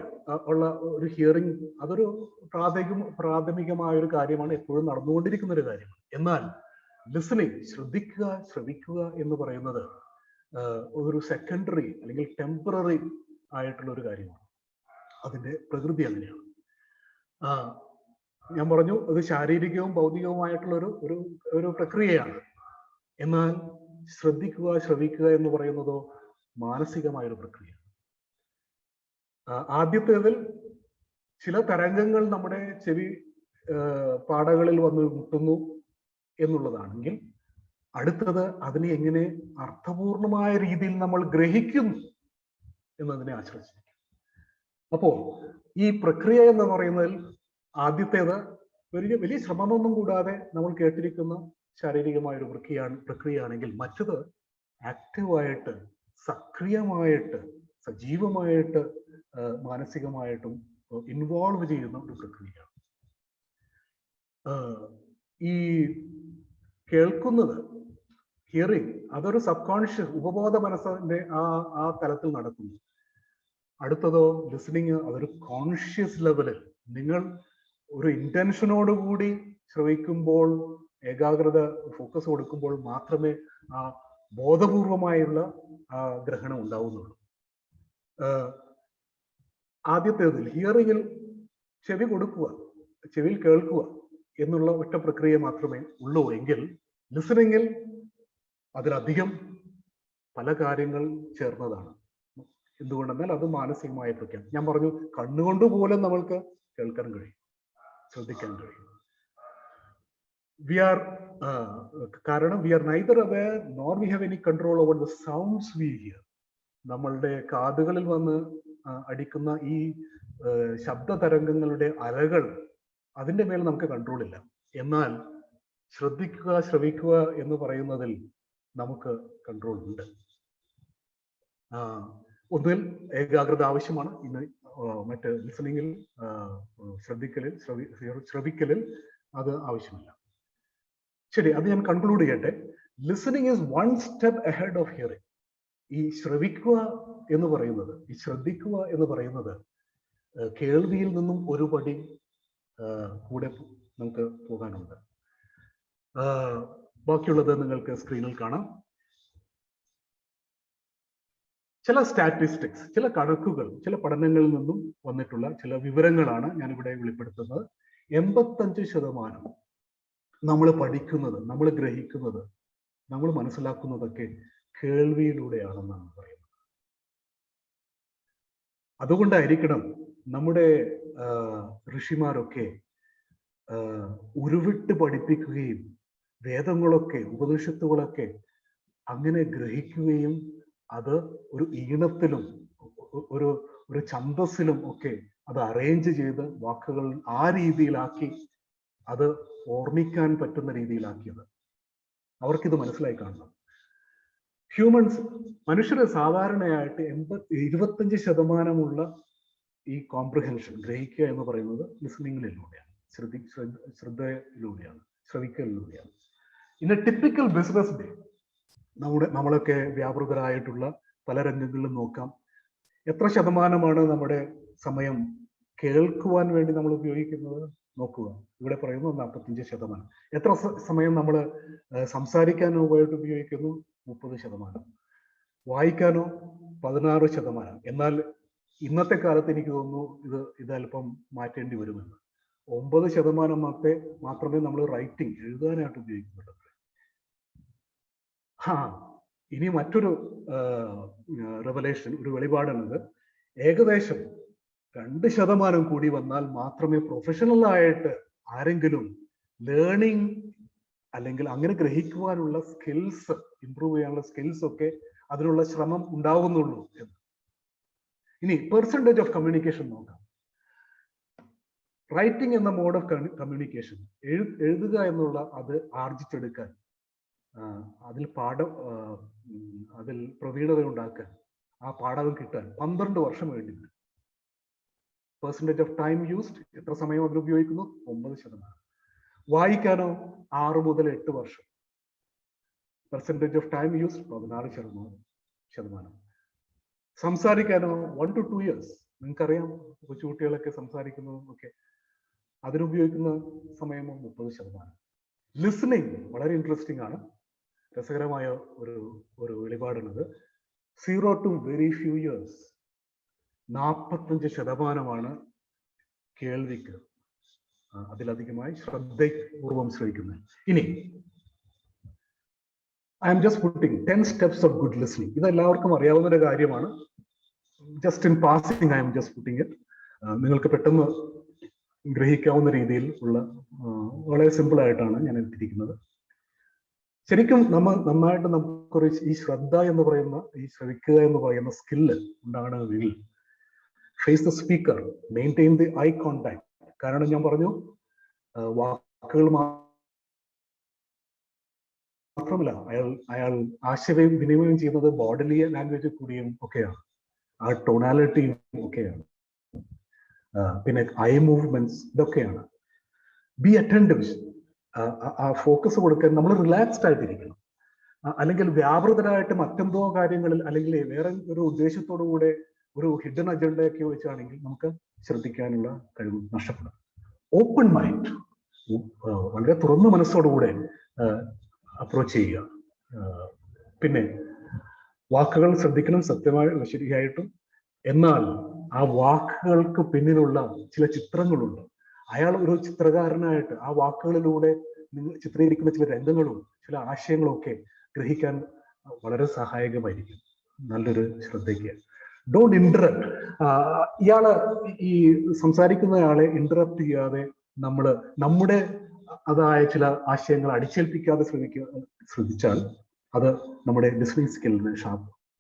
ഉള്ള ഒരു ഹിയറിംഗ് അതൊരു പ്രാഥമികമായ ഒരു കാര്യമാണ്, എപ്പോഴും നടന്നുകൊണ്ടിരിക്കുന്ന ഒരു കാര്യമാണ്. എന്നാൽ ലിസണിങ്, ശ്രവിക്കുക എന്ന് പറയുന്നത് ഒരു സെക്കൻഡറി അല്ലെങ്കിൽ ടെമ്പററി ആയിട്ടുള്ള ഒരു കാര്യമാണ്. അതിന്റെ പ്രകൃതി അങ്ങനെയാണ്. ഞാൻ പറഞ്ഞു, അത് ശാരീരികവും ഭൗതികവുമായിട്ടുള്ള ഒരു പ്രക്രിയയാണ്. എന്നാൽ ശ്രവിക്കുക എന്ന് പറയുന്നതോ മാനസികമായ ഒരു പ്രക്രിയ. ആദ്യത്തേതിൽ ചില തരംഗങ്ങൾ നമ്മുടെ ചെവി പാടകളിൽ വന്ന് മുട്ടുന്നു എന്നുള്ളതാണെങ്കിൽ, അടുത്തത് അതിനെ എങ്ങനെ അർത്ഥപൂർണമായ രീതിയിൽ നമ്മൾ ഗ്രഹിക്കുന്നു എന്നതിനെ ആശ്രയിച്ചിരിക്കും. അപ്പോ ഈ പ്രക്രിയ എന്ന് പറയുന്നതിൽ ആദ്യത്തേത് വലിയ ശ്രമമൊന്നും കൂടാതെ നമ്മൾ കേട്ടിരിക്കുന്ന ശാരീരികമായ ഒരു പ്രക്രിയയാണെങ്കിൽ, മറ്റത് ആക്റ്റീവായിട്ട്, സക്രിയമായിട്ട്, സജീവമായിട്ട്, മാനസികമായിട്ടും ഇൻവോൾവ് ചെയ്യുന്ന ഒരു പ്രക്രിയയാണ്. ഈ കേൾക്കുന്നത്, ഹിയറിംഗ്, അതൊരു സബ്കോൺഷ്യസ് ഉപബോധ മനസ്സിന്റെ ആ തലത്തിൽ നടക്കുന്നു. അടുത്തതോ ലിസണിങ്, അതൊരു കോൺഷ്യസ് ലെവലിൽ നിങ്ങൾ ഒരു ഇന്റൻഷനോടുകൂടി ശ്രവിക്കുമ്പോൾ, ഏകാഗ്രത, ഫോക്കസ് കൊടുക്കുമ്പോൾ മാത്രമേ ആ ബോധപൂർവമായുള്ള ആ ഗ്രഹണം ഉണ്ടാവുന്നുള്ളൂ. ആദ്യത്തേതിൽ ഹിയറിംഗിൽ ചെവി കൊടുക്കുക, ചെവിയിൽ കേൾക്കുക എന്നുള്ള ഒറ്റ പ്രക്രിയ മാത്രമേ ഉള്ളൂ എങ്കിൽ, ലിസണിങ്ങിൽ അതിലധികം പല കാര്യങ്ങൾ ചേർന്നതാണ്. എന്തുകൊണ്ടെന്നാൽ അത് മാനസികമായ പ്രക്രിയ. ഞാൻ പറഞ്ഞു, കണ്ണുകൊണ്ട് പോലും നമ്മൾക്ക് കേൾക്കാൻ കഴിയും, ശ്രദ്ധിക്കാൻ കഴിയും. കാരണം we are neither aware nor we have any control over the sounds we hear. നമ്മളുടെ കാതുകളിൽ വന്ന് അടിക്കുന്ന ഈ ശബ്ദ തരംഗങ്ങളുടെ അലകൾ, അതിന്റെ മേൽ നമുക്ക് കൺട്രോൾ ഇല്ല. എന്നാൽ ശ്രവിക്കുക എന്ന് പറയുന്നതിൽ നമുക്ക് കൺട്രോൾ ഉണ്ട്. ഒന്നിൽ ഏകാഗ്രത ആവശ്യമാണ്, ഇന്ന് മറ്റ് ലിസണിങ്ങിൽ, ശ്രവിക്കലിൽ അത് ആവശ്യമില്ല. ശരി, അത് ഞാൻ കൺക്ലൂഡ് ചെയ്യട്ടെ. Listening is one step ahead of hearing. ഈ ശ്രവിക്കുക എന്ന് പറയുന്നത്, ഈ ശ്രദ്ധിക്കുക എന്ന് പറയുന്നത് കേൾവിയിൽ നിന്നും ഒരു പടി കൂടെ നമുക്ക് പോകാനുണ്ട്. ബാക്കിയുള്ളത് നിങ്ങൾക്ക് സ്ക്രീനിൽ കാണാം. ചില സ്റ്റാറ്റിസ്റ്റിക്സ്, ചില കണക്കുകൾ, ചില പഠനങ്ങളിൽ നിന്നും വന്നിട്ടുള്ള ചില വിവരങ്ങളാണ് ഞാനിവിടെ വെളിപ്പെടുത്തുന്നത്. 85% നമ്മൾ പഠിക്കുന്നത്, നമ്മൾ ഗ്രഹിക്കുന്നത്, നമ്മൾ മനസ്സിലാക്കുന്നതൊക്കെ കേൾവിയിലൂടെയാണെന്നാണ് പറയുന്നത്. അതുകൊണ്ടായിരിക്കണം നമ്മുടെ ഋഷിമാരൊക്കെ ഉരുവിട്ട് പഠിപ്പിക്കുകയും വേദങ്ങളൊക്കെ, ഉപനിഷത്തുകളൊക്കെ അങ്ങനെ ഗ്രഹിക്കുകയും അത് ഒരു ഈണത്തിലും ഒരു ഛന്ദസ്സിലും ഒക്കെ അത് അറേഞ്ച് ചെയ്ത് വാക്കുകൾ ആ രീതിയിലാക്കി അത് ഓർമ്മിക്കാൻ പറ്റുന്ന രീതിയിലാക്കിയത്. അവർക്കിത് മനസ്സിലായി കാണണം. മനുഷ്യർ സാധാരണയായിട്ട് 25% ഈ കോംപ്രിഹെൻഷൻ, ഗ്രഹിക്കുക എന്ന് പറയുന്നത് ലിസണിങ്ങിലൂടെയാണ്, ശ്രദ്ധയിലൂടെയാണ്, ശ്രവിക്കലിലൂടെയാണ്. In a typical business day, നമ്മളൊക്കെ വ്യാപൃതരായിട്ടുള്ള പല രംഗങ്ങളിലും നോക്കാം, എത്ര ശതമാനമാണ് നമ്മുടെ സമയം കേൾക്കുവാൻ വേണ്ടി നമ്മൾ ഉപയോഗിക്കുന്നത് നോക്കുക. ഇവിടെ പറയുന്നു 45%. എത്ര സമയം നമ്മൾ സംസാരിക്കാനോ ഉപയോഗിക്കുന്നു? 30%. വായിക്കാനോ 16%. എന്നാൽ ഇന്നത്തെ കാലത്ത് എനിക്ക് തോന്നുന്നു ഇത് അല്പം മാറ്റേണ്ടി വരുമെന്ന്. 9% മാത്രമേ നമ്മൾ റൈറ്റിംഗ്, എഴുതാനായിട്ട് ഉപയോഗിക്കുന്നുള്ളൂ. ഇനി മറ്റൊരു റെവലേഷൻ, ഒരു വെളിപാടാണത്. ഏകദേശം 2% കൂടി വന്നാൽ മാത്രമേ പ്രൊഫഷണൽ ആയിട്ട് ആരെങ്കിലും ലേണിംഗ് അല്ലെങ്കിൽ അങ്ങനെ ഗ്രഹിക്കുവാനുള്ള സ്കിൽസ്, ഇംപ്രൂവ് ചെയ്യാനുള്ള സ്കിൽസ് ഒക്കെ അതിനുള്ള ശ്രമം ഉണ്ടാവുന്നുള്ളൂ എന്ന്. ഇനി പെർസെൻറ്റേജ് ഓഫ് കമ്മ്യൂണിക്കേഷൻ നോക്കാം. റൈറ്റിംഗ് എന്ന മോഡ് ഓഫ് കമ്മ്യൂണിക്കേഷൻ, എഴുതുക എന്നുള്ള അത് ആർജിച്ചെടുക്കാൻ, അതിൽ പ്രവീണത ഉണ്ടാക്കാൻ, ആ പാഠകം കിട്ടാൻ 12 വർഷം വേണ്ടിവരും. പെർസെൻറ്റേജ് ഓഫ് ടൈം യൂസ്ഡ്, എത്ര സമയം അതിൽ ഉപയോഗിക്കുന്നു? 9%. വായിക്കാനോ 6 മുതൽ 8 വർഷം. Percentage of time used 14%. സംസാരിക്കാനോ 1 to 2 years. നിങ്ങൾക്കറിയാം, കൊച്ചുകുട്ടികളൊക്കെ സംസാരിക്കുന്നതും ഒക്കെ, അതിനുപയോഗിക്കുന്ന സമയമോ 30%. ലിസണിങ് വളരെ ഇൻട്രസ്റ്റിംഗ് ആണ്, രസകരമായ ഒരു വെളിപാടാണത്. 0 to very few years. 45% കേൾവിക്ക്, അതിലധികമായി ശ്രദ്ധപൂർവം ശ്രവിക്കുന്നത്. ഇനി I am just putting 10 steps of good listening. ഇത് എല്ലാവർക്കും അറിയാവുന്ന ഒരു കാര്യമാണ്. Just in passing I am just putting it. നിങ്ങൾക്ക് പെട്ടെന്ന് ഗ്രഹിക്കാവുന്ന രീതിയിൽ ഉള്ള വളരെ സിമ്പിൾ ആയിട്ടാണ് ഞാൻ എത്തിയിരിക്കുന്നത്. ശരിക്കും നന്നായിട്ട് നമുക്കൊരു ഈ ശ്രദ്ധ എന്ന് പറയുന്ന, ഈ ശ്രവിക്കുക എന്ന് പറയുന്ന സ്കില്ല് ഉണ്ടാകണമെങ്കിൽ face the speaker, maintain the eye contact. കാരണം ഞാൻ പറഞ്ഞു, വാക്കുകൾ മാത്രമല്ല, അയാൾ ആശയവിനിമയം ചെയ്യുന്നത് ബോഡി ലാംഗ്വേജ് കൂടിയും ഒക്കെയാണ്, ആ ടോണാലിറ്റിയും ഒക്കെയാണ്, പിന്നെ ഐ മൂവ്മെന്റ്സ്, ഇതൊക്കെയാണ്. ബി അറ്റൻറ്റീവ്, ആ ഫോക്കസ് കൊടുക്കാൻ നമ്മൾ റിലാക്സ്ഡ് ആയിട്ടിരിക്കണം. അല്ലെങ്കിൽ വ്യാപൃതരായിട്ട് മറ്റെന്തോ കാര്യങ്ങളിൽ, അല്ലെങ്കിൽ വേറെ ഒരു ഉദ്ദേശത്തോടു കൂടെ ഒരു ഹിഡൻ അജണ്ടയൊക്കെ വെച്ചാണെങ്കിൽ നമുക്ക് ശ്രദ്ധിക്കാനുള്ള കഴിവ് നഷ്ടപ്പെടും. ഓപ്പൺ മൈൻഡ്, വളരെ തുറന്ന മനസ്സോടുകൂടെ അപ്രോച്ച് ചെയ്യുക. പിന്നെ വാക്കുകൾ ശ്രദ്ധിക്കണം, സത്യമായി ശരിയായിട്ടും. എന്നാൽ ആ വാക്കുകൾക്ക് പിന്നിലുള്ള ചില ചിത്രങ്ങളുണ്ട്. അയാൾ ഒരു ചിത്രകാരനായിട്ട് ആ വാക്കുകളിലൂടെ ചിത്രീകരിക്കുന്ന ചില രംഗങ്ങളും ചില ആശയങ്ങളും ഒക്കെ ഗ്രഹിക്കാൻ വളരെ സഹായകമായിരിക്കും. നല്ലൊരു ശ്രദ്ധയ്ക്ക്. Don't interrupt. ഇയാള് ഈ സംസാരിക്കുന്നയാളെ ഇന്ററപ്റ്റ് ചെയ്യാതെ നമ്മുടെ അതായ ചില ആശയങ്ങൾ അടിച്ചേൽപ്പിക്കാതെ ശ്രദ്ധിച്ചാൽ അത് നമ്മുടെ ലിസണിങ് സ്കില്ലിനെ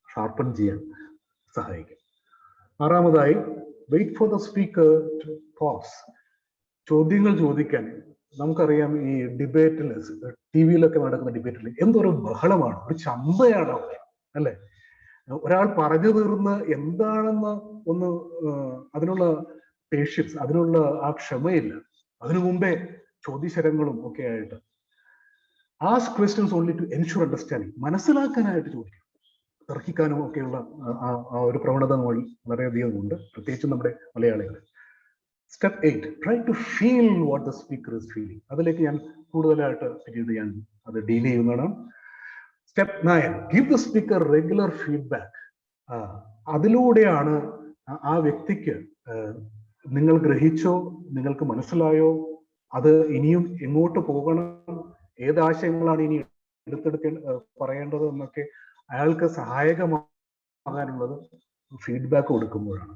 ഷാർപ്പൺ ചെയ്യാൻ സഹായിക്കും. 6ാമതായി, wait for the speaker to pause. ചോദ്യങ്ങൾ ചോദിക്കാൻ. നമുക്കറിയാം, ഈ ഡിബേറ്റിൽ, ടിവിയിലൊക്കെ നടക്കുന്ന ഡിബേറ്റിൽ എന്തൊരു ബഹളമാണ്, ഒരു ചന്തയാണ് അവിടെ, അല്ലെ? ഒരാൾ പറഞ്ഞു തീർന്ന് എന്താണെന്ന് ഒന്ന് അതിനുള്ള പേഷ്യൻസ്, അതിനുള്ള ആ ക്ഷമയില്ല. അതിനു മുമ്പേ ചോദ്യശരങ്ങളും ഒക്കെ ആയിട്ട്. Ask questions only to ensure understanding. മനസ്സിലാക്കാനായിട്ട് ചോദിക്കും. തർക്കിക്കാനും ഒക്കെയുള്ള ആ ഒരു പ്രവണത നമ്മൾ വളരെയധികം ഉണ്ട്, പ്രത്യേകിച്ചും നമ്മുടെ മലയാളികൾ. Step 8, try to feel what the speaker is feeling. അതിലേക്ക് ഞാൻ കൂടുതലായിട്ട് പിന്നീട് ഞാൻ അത് ഡീൽ ചെയ്യുന്നതാണ്. Step 9, give the speaker regular feedback. അതിലൂടെയാണ് ആ വ്യക്തിക്ക് നിങ്ങൾ ഗ്രഹിച്ചോ, നിങ്ങൾക്ക് മനസ്സിലായോ, അത് ഇനിയും എങ്ങോട്ട് പോകണം, ഏതാശയങ്ങളാണ് ഇനി പറയേണ്ടത് എന്നൊക്കെ അയാൾക്ക് സഹായകമാകാനുള്ളത് ഫീഡ്ബാക്ക് കൊടുക്കുമ്പോഴാണ്.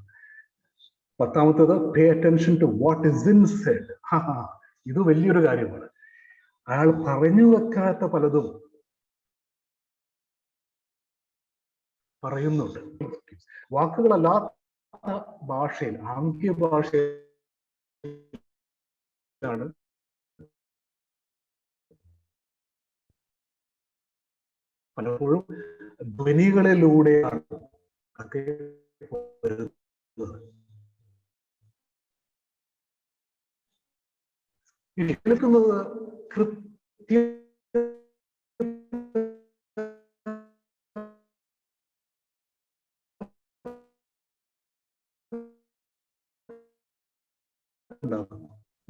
10ാമത്തേത്, pay attention to what is unsaid. ഇത് വലിയൊരു കാര്യമാണ്. അയാൾ പറഞ്ഞു വെക്കാത്ത പലതും പറയുന്നുണ്ട്. വാക്കുകളല്ലാത്ത ഭാഷയിൽ, ആംഗ്യ ഭാഷയിലാണ് പലപ്പോഴും ധ്വനികളിലൂടെയാണ് ഒക്കെ വരുന്നത്. കേൾക്കുന്നത് കൃത്യം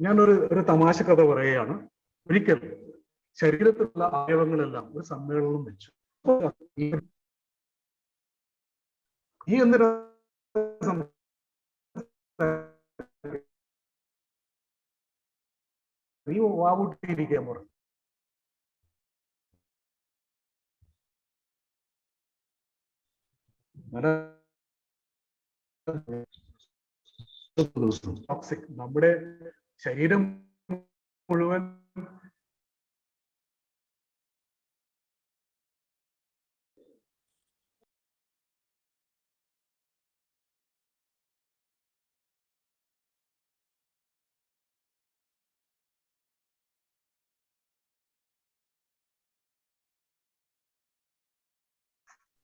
ഞാനൊരു തമാശ കഥ പറയുകയാണ്. ഒരിക്കൽ ശരീരത്തിലുള്ള അവയവങ്ങളെല്ലാം ഒരു സമ്മേളനം വെച്ചു. ഈ എന്തിനാ നീ വാവൂട്ടിയിരിക്കാൻ പറഞ്ഞു. ടോക്സിക്, നമ്മുടെ ശരീരം മുഴുവൻ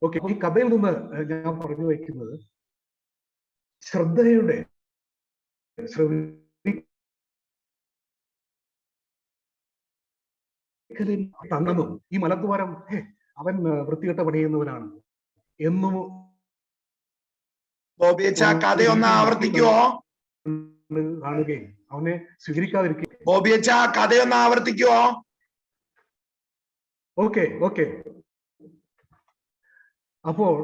ഓക്കെ, ഈ കഥയിൽ നിന്ന് ഞാൻ പറഞ്ഞു വയ്ക്കുന്നത് ശ്രദ്ധയുടെ തന്നെന്നും ഈ മലദ്വാരം അവൻ വൃത്തികെട്ട പണിയുന്നവനാണ് എന്നും കഥയൊന്ന് ആവർത്തിക്കുവോ? കാണുകയും അവനെ സ്വീകരിക്കാതിരിക്കുകയും. ബോബിയച്ച കഥയൊന്ന് ആവർത്തിക്കുവോ? Okay okay. അപ്പോൾ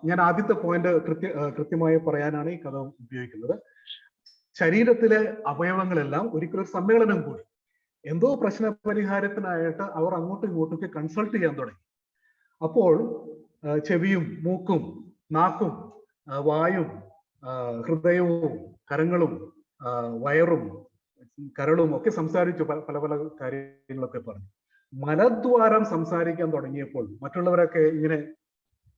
ഞാൻ ആദ്യത്തെ പോയിന്റ് കൃത്യമായി പറയാനാണ് ഈ കഥ ഉപയോഗിക്കുന്നത്. ശരീരത്തിലെ അവയവങ്ങളെല്ലാം ഒരിക്കലും സമ്മേളനം കൂടി എന്തോ പ്രശ്ന പരിഹാരത്തിനായിട്ട് അവർ അങ്ങോട്ടും ഇങ്ങോട്ടൊക്കെ കൺസൾട്ട് ചെയ്യാൻ തുടങ്ങി. അപ്പോൾ ചെവിയും മൂക്കും നാക്കും വായും ഹൃദയവും കരങ്ങളും വയറും കരളും ഒക്കെ സംസാരിച്ചു, പല പല കാര്യങ്ങളൊക്കെ പറഞ്ഞു. മലദ്വാരം സംസാരിക്കാൻ തുടങ്ങിയപ്പോൾ മറ്റുള്ളവരൊക്കെ ഇങ്ങനെ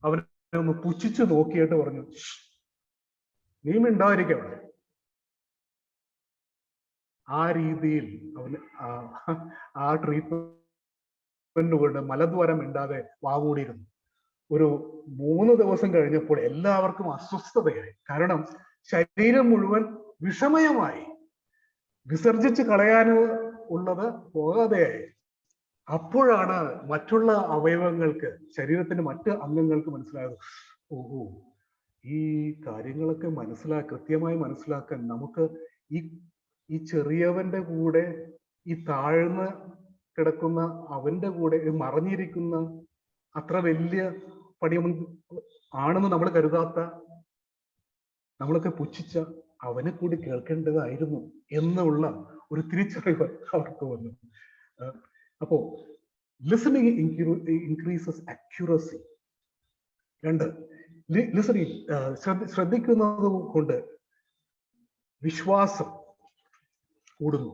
അവനെ ഒന്ന് പുച്ഛിച്ചു നോക്കിയിട്ട് പറഞ്ഞു, നീ മിണ്ടാതിരിക്കുക. ആ രീതിയിൽ അവന് ആ ട്രീറ്റ്മെന്റ് കൊണ്ട് മലദ്വാരം മിണ്ടാതെ വാമൂടിയിരുന്നു. ഒരു 3 ദിവസം കഴിഞ്ഞപ്പോൾ എല്ലാവർക്കും അസ്വസ്ഥതയായി. കാരണം ശരീരം മുഴുവൻ വിഷമയമായി, വിസർജിച്ച് കളയാൻ ഉള്ളത് പോകാതെയായി. അപ്പോഴാണ് മറ്റുള്ള അവയവങ്ങൾക്ക്, ശരീരത്തിന്റെ മറ്റ് അംഗങ്ങൾക്ക് മനസ്സിലായത്, ഓഹോ, ഈ കാര്യങ്ങളൊക്കെ കൃത്യമായി മനസ്സിലാക്കാൻ നമുക്ക് ഈ ചെറിയവന്റെ കൂടെ, ഈ താഴ്ന്ന് കിടക്കുന്ന അവന്റെ കൂടെ, മറഞ്ഞിരിക്കുന്ന അത്ര വലിയ പണിയൊന്നും ആണെന്ന് നമ്മൾ കരുതാത്ത, നമ്മളൊക്കെ പുച്ഛിച്ച അവനെ കൂടി കേൾക്കേണ്ടതായിരുന്നു എന്നുള്ള ഒരു തിരിച്ചറിവ് അവർക്ക് വന്നു. അപ്പോ ലിസണിങ് ഇൻക്രീസസ് അക്യുറസി. 2, ലിസണിങ് ശ്രദ്ധിക്കുന്നത് കൊണ്ട് വിശ്വാസം കൂടുന്നു.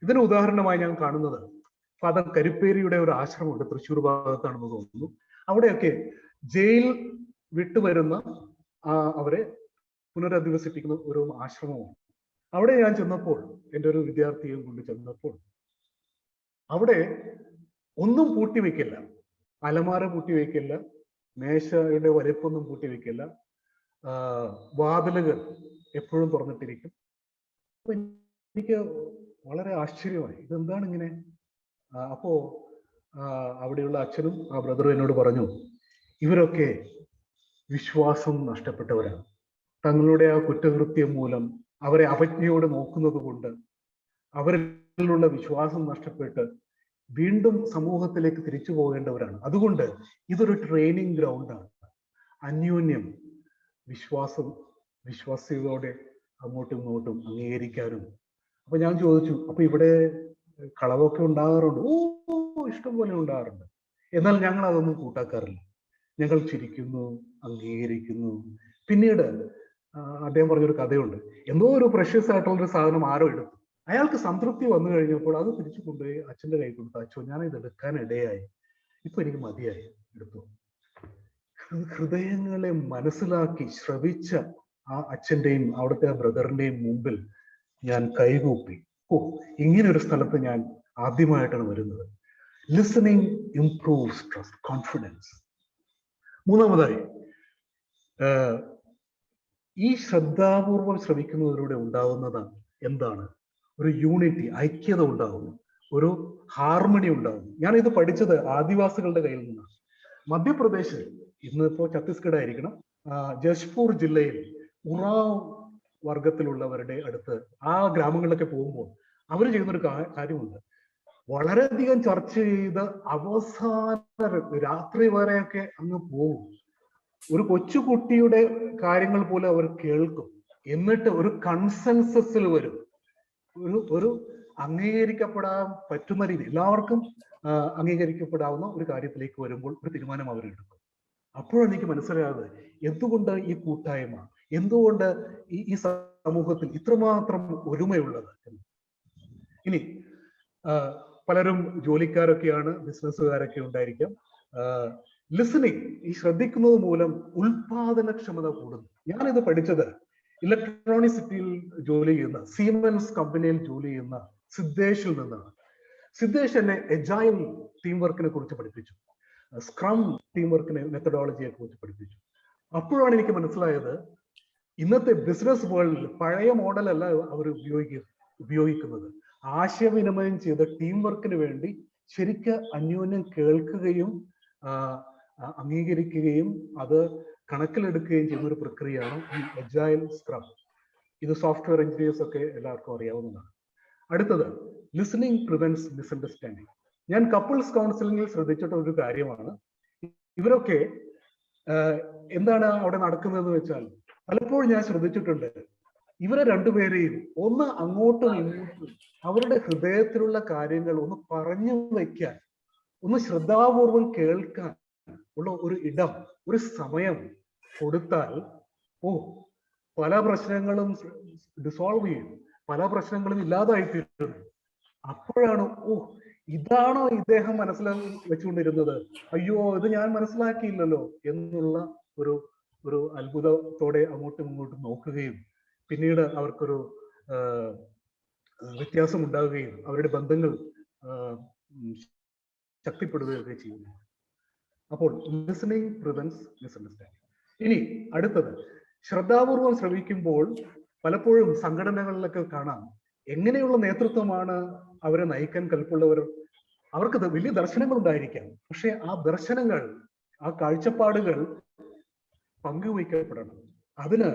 ഇതിന് ഉദാഹരണമായി ഞാൻ കാണുന്നത് ഫാദർ കരുപ്പേരിയുടെ ഒരു ആശ്രമമുണ്ട്, തൃശ്ശൂർ ഭാഗത്താണെന്ന് തോന്നുന്നു. അവിടെയൊക്കെ ജയിൽ വിട്ടുവരുന്ന അവരെ പുനരധിവസിപ്പിക്കുന്ന ഒരു ആശ്രമമാണ്. അവിടെ ഞാൻ ചെന്നപ്പോൾ, എൻ്റെ ഒരു വിദ്യാർത്ഥിയെ കൊണ്ട് ചെന്നപ്പോൾ, അവിടെ ഒന്നും പൂട്ടി വെക്കില്ല, അലമാര പൂട്ടി വെക്കില്ല, മേശയുടെ വലിപ്പൊന്നും പൂട്ടി വെക്കില്ല, വാതിലുകൾ എപ്പോഴും തുറന്നിട്ടിരിക്കും. അപ്പൊ എനിക്ക് വളരെ ആശ്ചര്യമായി, ഇതെന്താണ് ഇങ്ങനെ? അപ്പോ അവിടെയുള്ള അച്ഛനും ആ ബ്രദറും എന്നോട് പറഞ്ഞു, ഇവരൊക്കെ വിശ്വാസം നഷ്ടപ്പെട്ടവരാണ്. തങ്ങളുടെ ആ കുറ്റകൃത്യം മൂലം അവരെ അവജ്ഞയോടെ നോക്കുന്നത് കൊണ്ട് അവരിലുള്ള വിശ്വാസം നഷ്ടപ്പെട്ട് വീണ്ടും സമൂഹത്തിലേക്ക് തിരിച്ചു പോകേണ്ടവരാണ്. അതുകൊണ്ട് ഇതൊരു ട്രെയിനിങ് ഗ്രൗണ്ടാണ്. അന്യോന്യം വിശ്വാസ്യതയോടെ അങ്ങോട്ടും ഇങ്ങോട്ടും അംഗീകരിക്കാനും. അപ്പൊ ഞാൻ ചോദിച്ചു, അപ്പൊ ഇവിടെ കളവൊക്കെ ഉണ്ടാകാറുണ്ട്? ഓ, ഇഷ്ടം പോലെ ഉണ്ടാകാറുണ്ട്. എന്നാൽ ഞങ്ങൾ അതൊന്നും കൂട്ടാക്കാറില്ല. ഞങ്ങൾ ചിരിക്കുന്നു, അംഗീകരിക്കുന്നു. പിന്നീട് അദ്ദേഹം പറഞ്ഞൊരു കഥയുണ്ട്. എന്തോ ഒരു പ്രഷ്യസ് ആയിട്ടുള്ളൊരു സാധനം ആരോ എടുത്തു. അയാൾക്ക് സംതൃപ്തി വന്നു കഴിഞ്ഞപ്പോൾ അത് തിരിച്ചു കൊണ്ടുപോയി അച്ഛൻ്റെ കൈ കൊടുത്തു. അച്ഛോ, ഞാൻ ഇത് എടുക്കാൻ ഇടയായി, ഇപ്പൊ എനിക്ക് മതിയായി, എടുത്തു. ഹൃദയങ്ങളെ മനസ്സിലാക്കി ശ്രവിച്ച ആ അച്ഛൻ്റെയും അവിടുത്തെ ആ ബ്രദറിന്റെയും മുമ്പിൽ ഞാൻ കൈകൂപ്പി. ഓ, ഇങ്ങനെ ഒരു സ്ഥലത്ത് ഞാൻ ആദ്യമായിട്ടാണ് വരുന്നത്. Listening improves trust, confidence. 3-മതായി, ഈ ശ്രദ്ധാപൂർവം ശ്രവിക്കുന്നതിലൂടെ ഉണ്ടാവുന്നതാണ് എന്താണ്? ഒരു യൂണിറ്റി, ഐക്യത ഉണ്ടാവുന്നു, ഒരു ഹാർമണി ഉണ്ടാവുന്നു. ഞാൻ ഇത് പഠിച്ചത് ആദിവാസികളുടെ കയ്യിൽ നിന്നാണ്. മധ്യപ്രദേശിൽ, ഇന്നിപ്പോ ഛത്തീസ്ഗഡ് ആയിരിക്കണം, ജശ്പൂർ ജില്ലയിൽ ഉറാവ് വർഗത്തിലുള്ളവരുടെ അടുത്ത് ആ ഗ്രാമങ്ങളിലൊക്കെ പോകുമ്പോൾ അവർ ചെയ്യുന്നൊരു കാര്യമുണ്ട്. വളരെയധികം ചർച്ച ചെയ്ത് അവസാന രാത്രി വരെയൊക്കെ അങ്ങ് പോകും. ഒരു കൊച്ചുകുട്ടിയുടെ കാര്യങ്ങൾ പോലെ അവർ കേൾക്കും. എന്നിട്ട് ഒരു കൺസെൻസസിൽ വരും. ഒരു അംഗീകരിക്കപ്പെടാൻ പറ്റുന്ന രീതി, എല്ലാവർക്കും അംഗീകരിക്കപ്പെടാവുന്ന ഒരു കാര്യത്തിലേക്ക് വരുമ്പോൾ ഒരു തീരുമാനം അവരെടുക്കും. അപ്പോഴാണ് എനിക്ക് മനസ്സിലായത് എന്തുകൊണ്ട് ഈ കൂട്ടായ്മ, എന്തുകൊണ്ട് ഈ സമൂഹത്തിൽ ഇത്രമാത്രം ഒരുമയുള്ളത്. ഇനി പലരും ജോലിക്കാരൊക്കെയാണ്, ബിസിനസ്സുകാരൊക്കെ ഉണ്ടായിരിക്കാം. ലിസണിങ്, ഈ ശ്രദ്ധിക്കുന്നത് മൂലം ഉൽപാദനക്ഷമത കൂടുന്നു. ഞാനിത് പഠിച്ചത് ഇലക്ട്രോണിക് സിറ്റിയിൽ ജോലി ചെയ്യുന്ന, സീമെൻസ് കമ്പനിയിൽ ജോലി ചെയ്യുന്ന സിദ്ധേഷിൽ നിന്നാണ്. സിദ്ധേഷ് എന്നെ എജൈൽ ടീം വർക്കിനെ കുറിച്ച് പഠിപ്പിച്ചു, സ്ക്രം ടീം വർക്കിനെ മെത്തഡോളജിയെ കുറിച്ച് പഠിപ്പിച്ചു. അപ്പോഴാണ് എനിക്ക് മനസ്സിലായത് ഇന്നത്തെ ബിസിനസ് വേൾഡിൽ പഴയ മോഡലല്ല അവർ ഉപയോഗിക്കുന്നത്. ആശയവിനിമയം ചെയ്ത ടീം വർക്കിന് വേണ്ടി ശരിക്ക് അന്യോന്യം കേൾക്കുകയും അംഗീകരിക്കുകയും അത് കണക്കിലെടുക്കുകയും ചെയ്യുന്ന ഒരു പ്രക്രിയയാണ് ഈ എജൈൽ സ്ക്രം. ഇത് സോഫ്റ്റ്വെയർ എഞ്ചിനീയേഴ്സ് ഒക്കെ എല്ലാവർക്കും അറിയാവുന്നതാണ്. അടുത്തത് ലിസണിങ് പ്രിവെന്റ്സ് മിസ്അണ്ടർസ്റ്റാൻഡിങ്. ഞാൻ കപ്പിൾസ് കൗൺസിലിംഗിൽ ശ്രദ്ധിച്ചിട്ടുള്ള ഒരു കാര്യമാണ്, ഇവരൊക്കെ എന്താണ് അവിടെ നടക്കുന്നതെന്ന് വെച്ചാൽ പലപ്പോഴും ഞാൻ ശ്രദ്ധിച്ചിട്ടുണ്ട്, ഇവരെ രണ്ടുപേരെയും ഒന്ന് അങ്ങോട്ടും ഇങ്ങോട്ടും അവരുടെ ഹൃദയത്തിലുള്ള കാര്യങ്ങൾ ഒന്ന് പറഞ്ഞു വയ്ക്കാൻ, ഒന്ന് ശ്രദ്ധാപൂർവം കേൾക്കാൻ ഉള്ള ഒരു ഇടം, ഒരു സമയം കൊടുത്താൽ പല പ്രശ്നങ്ങളും ഡിസോൾവ് ചെയ്യും, പല പ്രശ്നങ്ങളും ഇല്ലാതായിത്തീരുന്നു. അപ്പോഴാണ് ഇതാണോ ഇദ്ദേഹം വെച്ചുകൊണ്ടിരുന്നത്, അയ്യോ ഇത് ഞാൻ മനസ്സിലാക്കിയില്ലല്ലോ എന്നുള്ള ഒരു അത്ഭുതത്തോടെ അങ്ങോട്ടും ഇങ്ങോട്ടും നോക്കുകയും പിന്നീട് അവർക്കൊരു വ്യത്യാസം ഉണ്ടാവുകയും അവരുടെ ബന്ധങ്ങൾ ശക്തിപ്പെടുകയൊക്കെ ചെയ്യുന്നു. അപ്പോൾ ലിസണിങ് പ്രിവെന്റ്സ് മിസ്അണ്ടർസ്റ്റാൻഡിങ്. ഇനി അടുത്തത്, ശ്രദ്ധാപൂർവം ശ്രവിക്കുമ്പോൾ പലപ്പോഴും സംഘടനകളിലൊക്കെ കാണാം എങ്ങനെയുള്ള നേതൃത്വമാണ് അവരെ നയിക്കാൻ കൽപ്പുള്ളവർ. അവർക്ക് വലിയ ദർശനങ്ങൾ ഉണ്ടായിരിക്കാം, പക്ഷെ ആ ദർശനങ്ങൾ, ആ കാഴ്ചപ്പാടുകൾ പങ്കുവയ്ക്കപ്പെടണം. അതിന്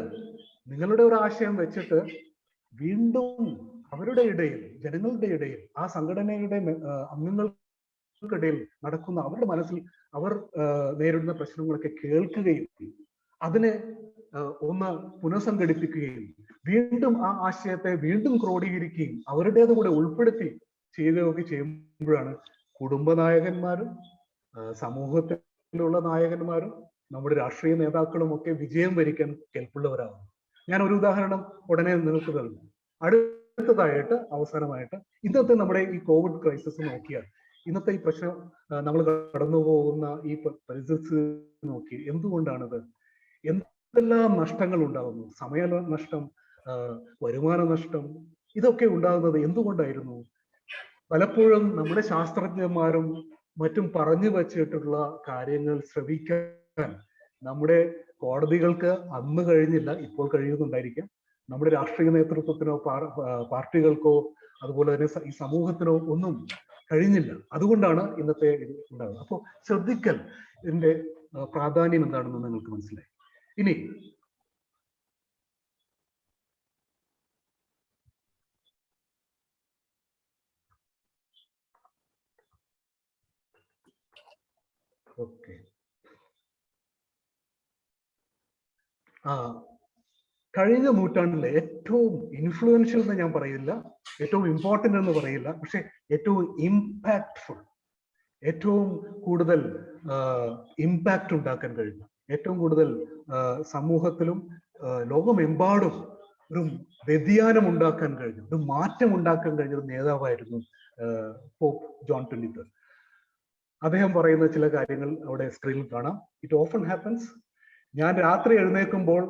നിങ്ങളുടെ ഒരു ആശയം വെച്ചിട്ട് വീണ്ടും അവരുടെ ഇടയിൽ, ജനങ്ങളുടെ ഇടയിൽ, ആ സംഘടനയുടെ അംഗങ്ങൾക്കിടയിൽ നടക്കുന്ന അവരുടെ മനസ്സിൽ അവർ നേരിടുന്ന പ്രശ്നങ്ങളൊക്കെ കേൾക്കുകയും അതിനെ ഒന്ന് പുനഃസംഘടിപ്പിക്കുകയും വീണ്ടും ആ ആശയത്തെ വീണ്ടും ക്രോഡീകരിക്കുകയും അവരുടേത് കൂടെ ഉൾപ്പെടുത്തി ചെയ്യുകയൊക്കെ ചെയ്യുമ്പോഴാണ് കുടുംബനായകന്മാരും സമൂഹത്തിലുള്ള നായകന്മാരും നമ്മുടെ രാഷ്ട്രീയ നേതാക്കളും ഒക്കെ വിജയം വരിക്കാൻ കെൽപ്പുള്ളവരാകും. ഞാൻ ഒരു ഉദാഹരണം ഉടനെ നിങ്ങൾക്ക് തരുന്നു. അടുത്തതായിട്ട് അവസാനമായിട്ട് ഇന്നത്തെ നമ്മുടെ ഈ കോവിഡ് ക്രൈസിസ് നോക്കിയാൽ, ഇന്നത്തെ ഈ പ്രശ്നം നമ്മൾ കടന്നു പോകുന്ന ഈ പരിസ്ഥിതി നോക്കി എന്തുകൊണ്ടാണത്, എന്തെല്ലാം നഷ്ടങ്ങൾ ഉണ്ടാകുന്നു, സമയ നഷ്ടം, വരുമാന നഷ്ടം, ഇതൊക്കെ ഉണ്ടാകുന്നത് എന്തുകൊണ്ടായിരുന്നു? പലപ്പോഴും നമ്മുടെ ശാസ്ത്രജ്ഞന്മാരും മറ്റും പറഞ്ഞു വച്ചിട്ടുള്ള കാര്യങ്ങൾ ശ്രവിക്കാൻ നമ്മുടെ കോടതികൾക്ക് അന്ന് കഴിഞ്ഞില്ല, ഇപ്പോൾ കഴിയുന്നുണ്ടായിരിക്കാം. നമ്മുടെ രാഷ്ട്രീയ നേതൃത്വത്തിനോ പാർട്ടികൾക്കോ അതുപോലെ തന്നെ ഈ സമൂഹത്തിനോ ഒന്നും കഴിഞ്ഞില്ല. അതുകൊണ്ടാണ് ഇന്നത്തെ ഇത് ഉണ്ടാകുന്നത്. അപ്പോൾ ശ്രദ്ധിക്കൽ ഇതിന്റെ പ്രാധാന്യം എന്താണെന്ന് നിങ്ങൾക്ക് മനസ്സിലായി. ഇനി ഓക്കെ, കഴിഞ്ഞ നൂറ്റാണ്ടിലെ ഏറ്റവും ഇൻഫ്ലുവൻഷ്യൽ എന്ന് ഞാൻ പറയില്ല, ഏറ്റവും ഇമ്പോർട്ടൻ്റ് എന്ന് പറയില്ല, പക്ഷെ ഏറ്റവും ഇമ്പാക്ട്ഫുൾ, ഏറ്റവും കൂടുതൽ ഇമ്പാക്റ്റ് ഉണ്ടാക്കാൻ കഴിഞ്ഞ, ഏറ്റവും കൂടുതൽ സമൂഹത്തിലും ലോകമെമ്പാടും ഒരു വ്യതിയാനം ഉണ്ടാക്കാൻ കഴിഞ്ഞ, ഒരു മാറ്റം ഉണ്ടാക്കാൻ കഴിഞ്ഞ ഒരു നേതാവായിരുന്നു പോപ്പ് ജോൺ 23. അദ്ദേഹം പറയുന്ന ചില കാര്യങ്ങൾ അവിടെ സ്ക്രീനിൽ കാണാം. ഇറ്റ് ഓഫൺ ഹാപ്പൻസ്, ഞാൻ രാത്രി എഴുന്നേൽക്കുമ്പോൾ